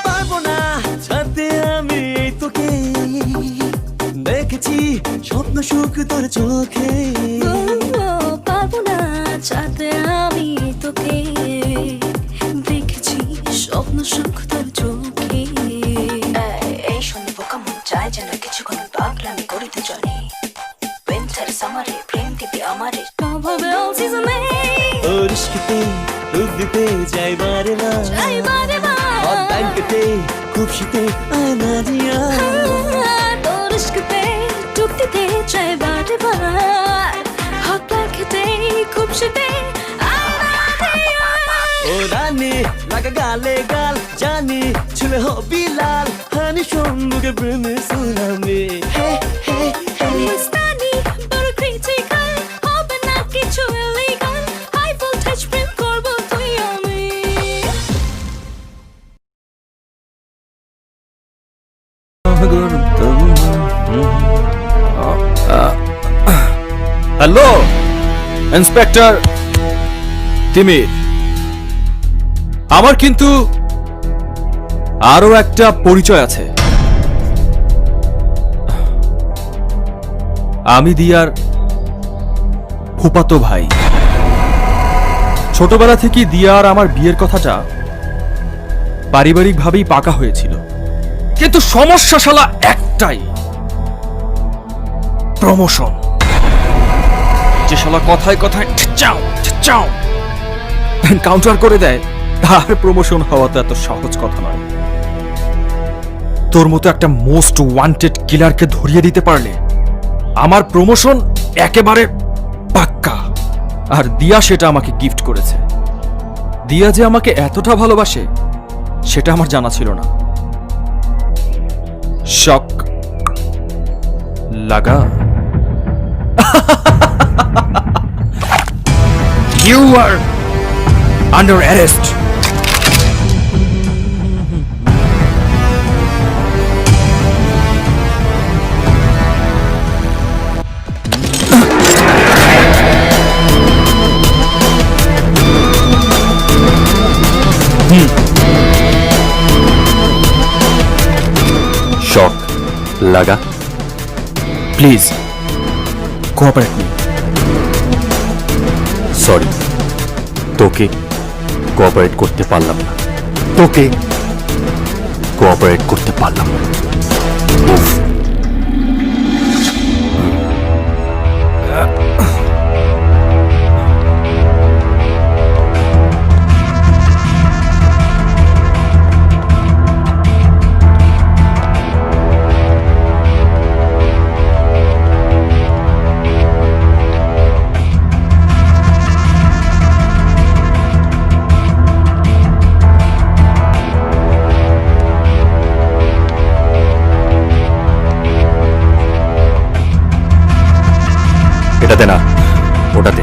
পারবো না ছাড়তে আমি এই তোকে দেখেছি স্বপ্ন সুখ তোর চোখে পারবো না চাতে আমি তোকে দেখেছি স্বপ্ন সুখ তোর চোখে এই শুনে বোকা মন চায় যেন কিছুক্ষণ পাগলামি করিতে জানি উইন্টার সামারে প্রেম দিবি আমারে ভাবে অল সিজনে তোর ইস্কিতে ডুব দিতে যাই বারে বার হট ব্যাংকেতে খুব শীতে আয়না দিয়া তোর ইশকতে ডুব দিতে চাই বারে বার হট ব্যাংকেতে খুব শীতে ও রানী লাগা গালে গাল জানি ছুলে হবি লাল হানি সঙ্গে প্রেমে সুনামি হে হে হে স্টাডি বড় ক্রিটিক্যাল হবে না কিছু ইলিগাল হাই ভোল্টেজ প্রেম করব তুই আমি হ্যালো ইন্সপেক্টর তিমির, আমার কিন্তু আরো একটা পরিচয় আছে। আমি দিয়ার ফুফাতো ভাই। ছোটবেলা থেকে দিয়ার আমার বিয়ের কথাটা পারিবারিকভাবেই পাকা হয়েছিল, কিন্তু সমস্যা শালা একটাই, প্রমোশন। যে শালা কথায় কথায় চাও চাও কাউন্টার করে দেয়, তার প্রমোশন হওয়া তো এত সহজ কথা নয়। তোর মতো একটা মোস্ট ওয়ান্টেড কিলারকে ধরিয়ে দিতে পারলে আমার প্রমোশন একেবারে পাক্কা। আর দিয়া সেটা আমাকে গিফট করেছে। দিয়া যে আমাকে এতটা ভালোবাসে সেটা আমার জানা ছিল না। শক লাগা। You are under arrest. Shock laga. Please cooperate me. Sorry, তোকে কোঅপারেট করতে পারলাম না। তোকে কোঅপারেট করতে পারলাম না। এটাতে না, ওটাতে।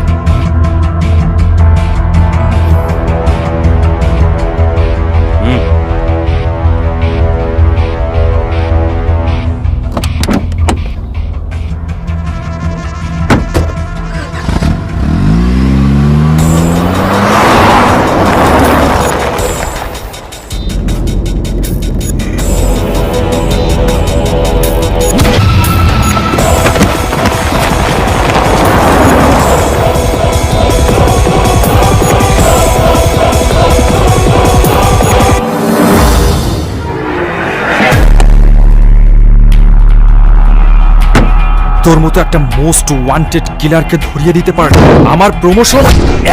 তোর মতো একটা মোস্ট ওয়ান্টেড কিলারকে ধরিয়ে দিতে পারলে আমার প্রমোশন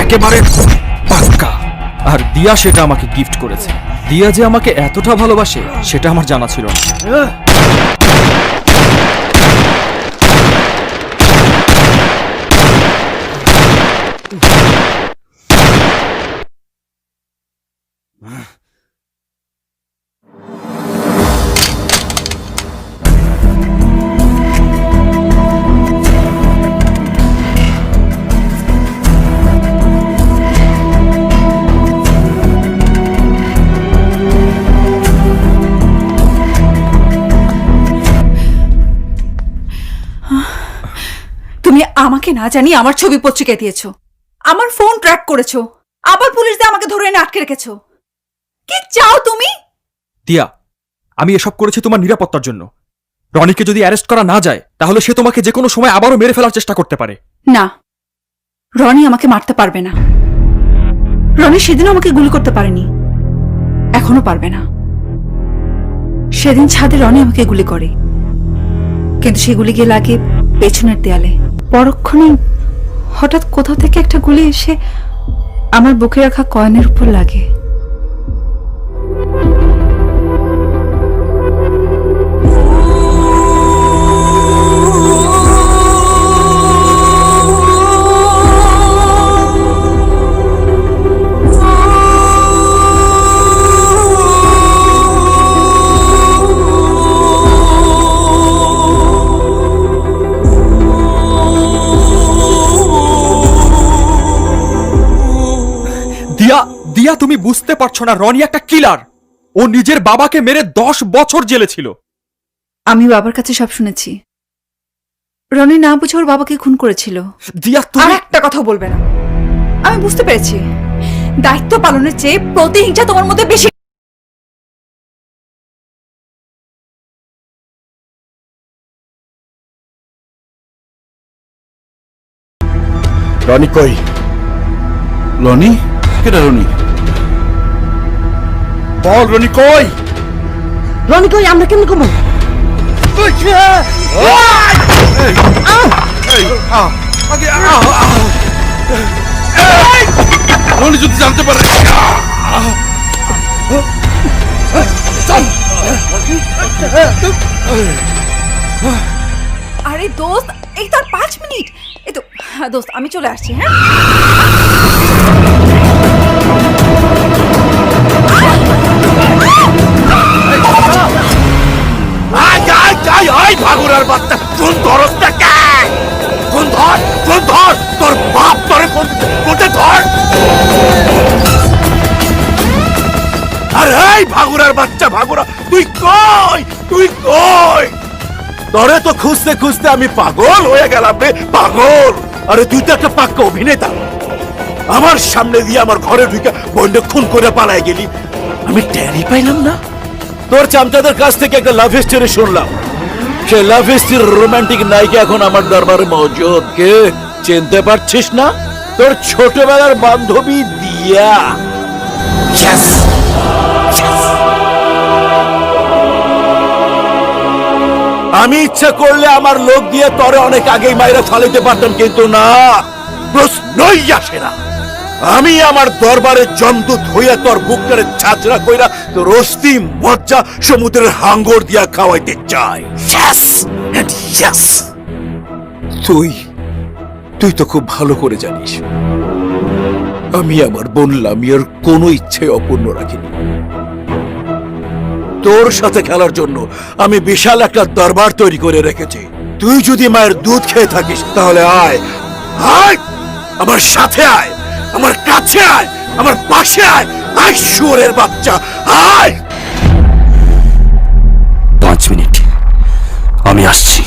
একেবারে পাক্কা। আর দিয়া সেটা আমাকে গিফট করেছে। দিয়া যে আমাকে এতটা ভালোবাসে সেটা আমার জানা ছিল না। আমাকে না জানিয়ে আমার ছবি পত্রিকায় দিয়েছো, আমার ফোন ট্র্যাক করেছো, আবার পুলিশ দিয়ে আমাকে ধরে এনে আটকে রেখেছো। কি চাও তুমি? দিয়া, আমি এসব করেছি তোমার নিরাপত্তার জন্য। রনিকে যদি অ্যারেস্ট করা না যায় তাহলে সে তোমাকে যে কোনো সময় আবারও মেরে ফেলার চেষ্টা করতে পারে। না, রনি আমাকে মারতে পারবে না। রনি সেদিনও আমাকে গুলি করতে পারেনি, এখনো পারবে না। সেদিন ছাদে রনি আমাকে গুলি করে, কিন্তু সেই গুলি গিয়ে লাগে পেছনের দেয়ালে। পরক্ষণেই হঠাৎ কোথাও থেকে একটা গুলি এসে আমার বুকে রাখা কয়েনের উপর লাগে। দিয়া, দিয়া তুমি বুঝতে পারছো না, রনি একটা কিলার। ও নিজের বাবাকে মেরে 10 বছর জেলে ছিল। আমি বাবার কাছে সব শুনেছি। রনি না বুঝে ওর বাবাকে খুন করেছিল। দিয়া, আর তুমি একটা কথা বলবে না। আমি বুঝতে পেরেছি, দায়িত্ব পালনের চেয়ে প্রতিহিংসা তোমার মধ্যে বেশি। রনি কই? রনি? কেটা রনি? বল রনি কই? রনি কই? আমরা কেমন কমো? রনি যদি জানতে পারে। আরে দোস্ত, এই তো আর 5 মিনিট। এই তো দোস্ত, আমি চলে আসছি। হ্যাঁ, ভাগুরার বাচ্চা, কোন ধরসটা কে? কোন ধর, কোন ধর, তোর বাপ তোরে কোনটা ধর। আরে এই ভাগুরার বাচ্চা, ভাগুরা তুই কই? তুই কই? তোরে তো খুঁজতে খুঁজতে আমি পাগল হয়ে গেলাম রে, পাগল। আরে তুই তো একটা পাক্কা অভিনেতা। আমার সামনে দিয়ে আমার ঘরে ঢুকে বন্ডে খুন করে পালায় গেলি, আমি টেরই পাইলাম না। তোর চামচাদের কাছ থেকে একটা লাভ স্টোরি শুনলাম, সে লাভ স্টোরির রোমান্টিক নায়িকা এখন আমার দরবারে মজুদ। কে চিনতে পারছিস না? তোর ছোটবেলার বান্ধবী দিয়া। Yes! Yes! আমি ইচ্ছা করলে আমার লোক দিয়ে তরে অনেক আগেই মাইরা ফালাইতে পারতাম, কিন্তু না, প্রশ্নই আসে না। আমি আমার দরবারে জমদূত হইয়া তোর বুকটারে ছাঁচড়া কইরা তোর অস্থি মজ্জা সমুদ্রের হাঙ্গর দিয়া খাওয়াইতে চাই। Yes! And yes! তুই তো খুব ভালো করে জানিস আমি আমার বোন লামিয়ার কোনো ইচ্ছে অপূর্ণ রাখিনি। তোর সাথে খেলার জন্য আমি বিশাল একটা দরবার তৈরি করে রেখেছি। তুই যদি মায়ের দুধ খেয়ে থাকিস তাহলে আয়, আয় আমার সাথে, আয় আমার কাছে, আয় আমার পাশে, আয়, আয় শুয়োরের বাচ্চা, আয়। 5 মিনিট, আমি আসছি।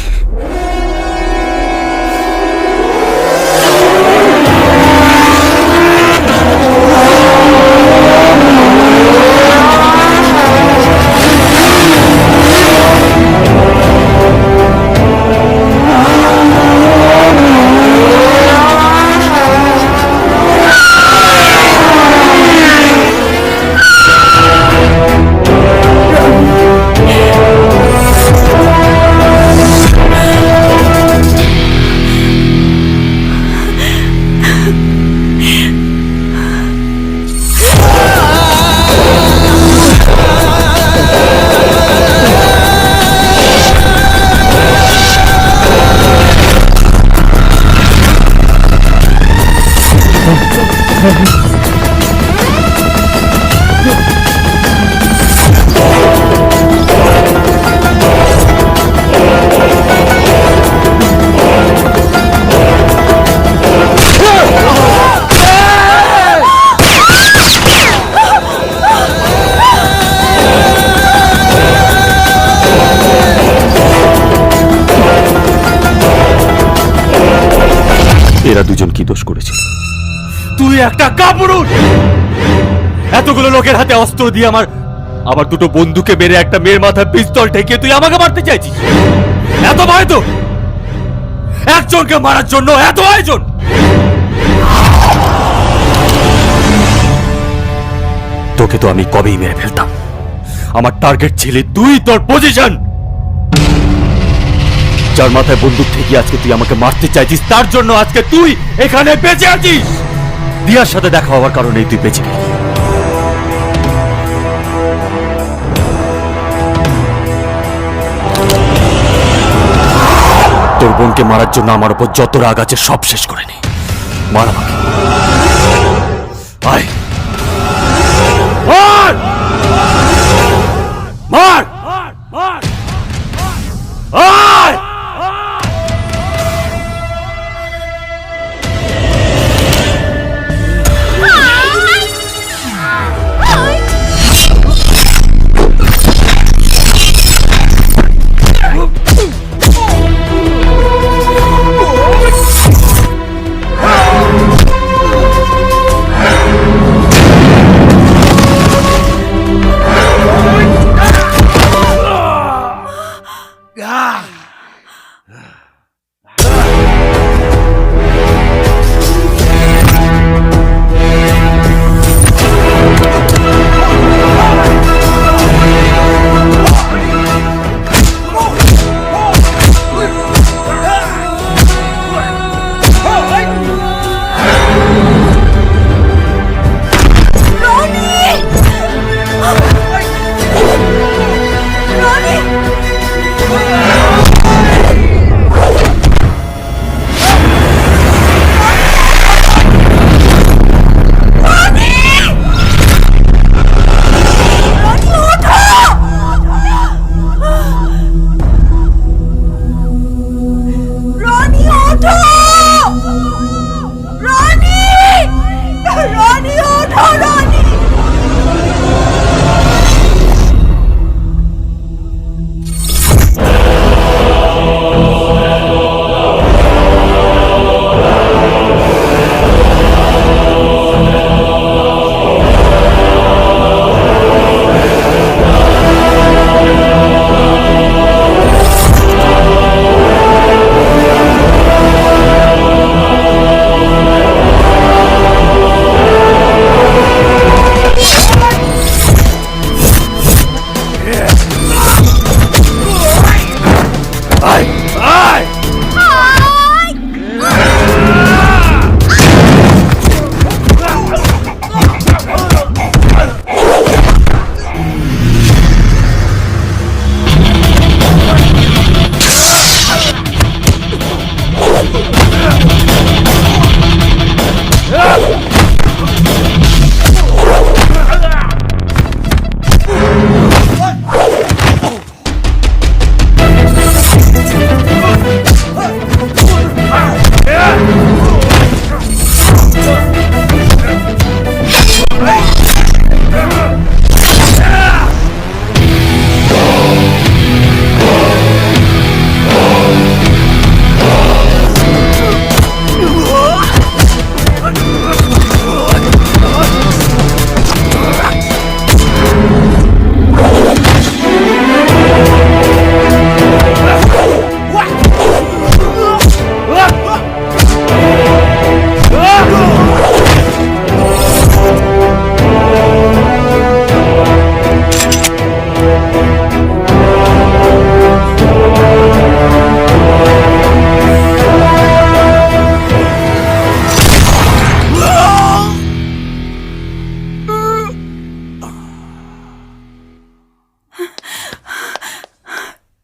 এরা দুজন কি দোষ করেছিল? তুই একটা কাপুরুষ! এতগুলো লোকের হাতে অস্ত্র দিয়ে আমার দুটো বন্ধুকে মেরে একটা মেয়ের মাথায় পিস্তল ঠেকিয়ে তুই আমাকে মারতে চাইছিস? এত ভয় তো! একজনকে মারার জন্য এত আয়োজন! তোকে তো আমি কবেই মেরে ফেলতাম। আমার টার্গেট ছিলি তুই, তোর পজিশন। যার মাথায় বন্দুক থেকে আজকে তুই আমাকে মারতে চাইছিস, তার জন্য আজকে তুই এখানে বেঁচে আছিস। দিয়ার সাথে দেখা হওয়ার কারণেই তুই বেঁচে গেলি। তোর বোনকে মারার জন্য আমার উপর যত রাগ আছে সব শেষ করে নি। মার আমাকে, আয় মার মার মার আয়!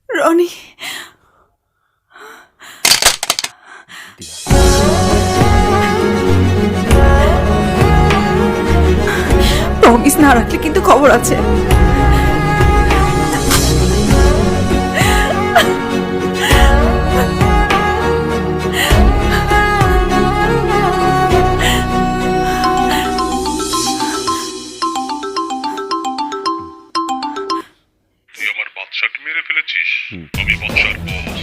রনি, প্রমিস না রাখলে কিন্তু খবর আছে। বাদশাকে মেরে ফেলেছিস। আমি বাদশার বস।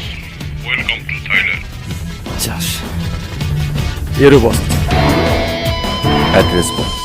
Welcome to Thailand. চাস এরও বল, অ্যাড্রেস বল।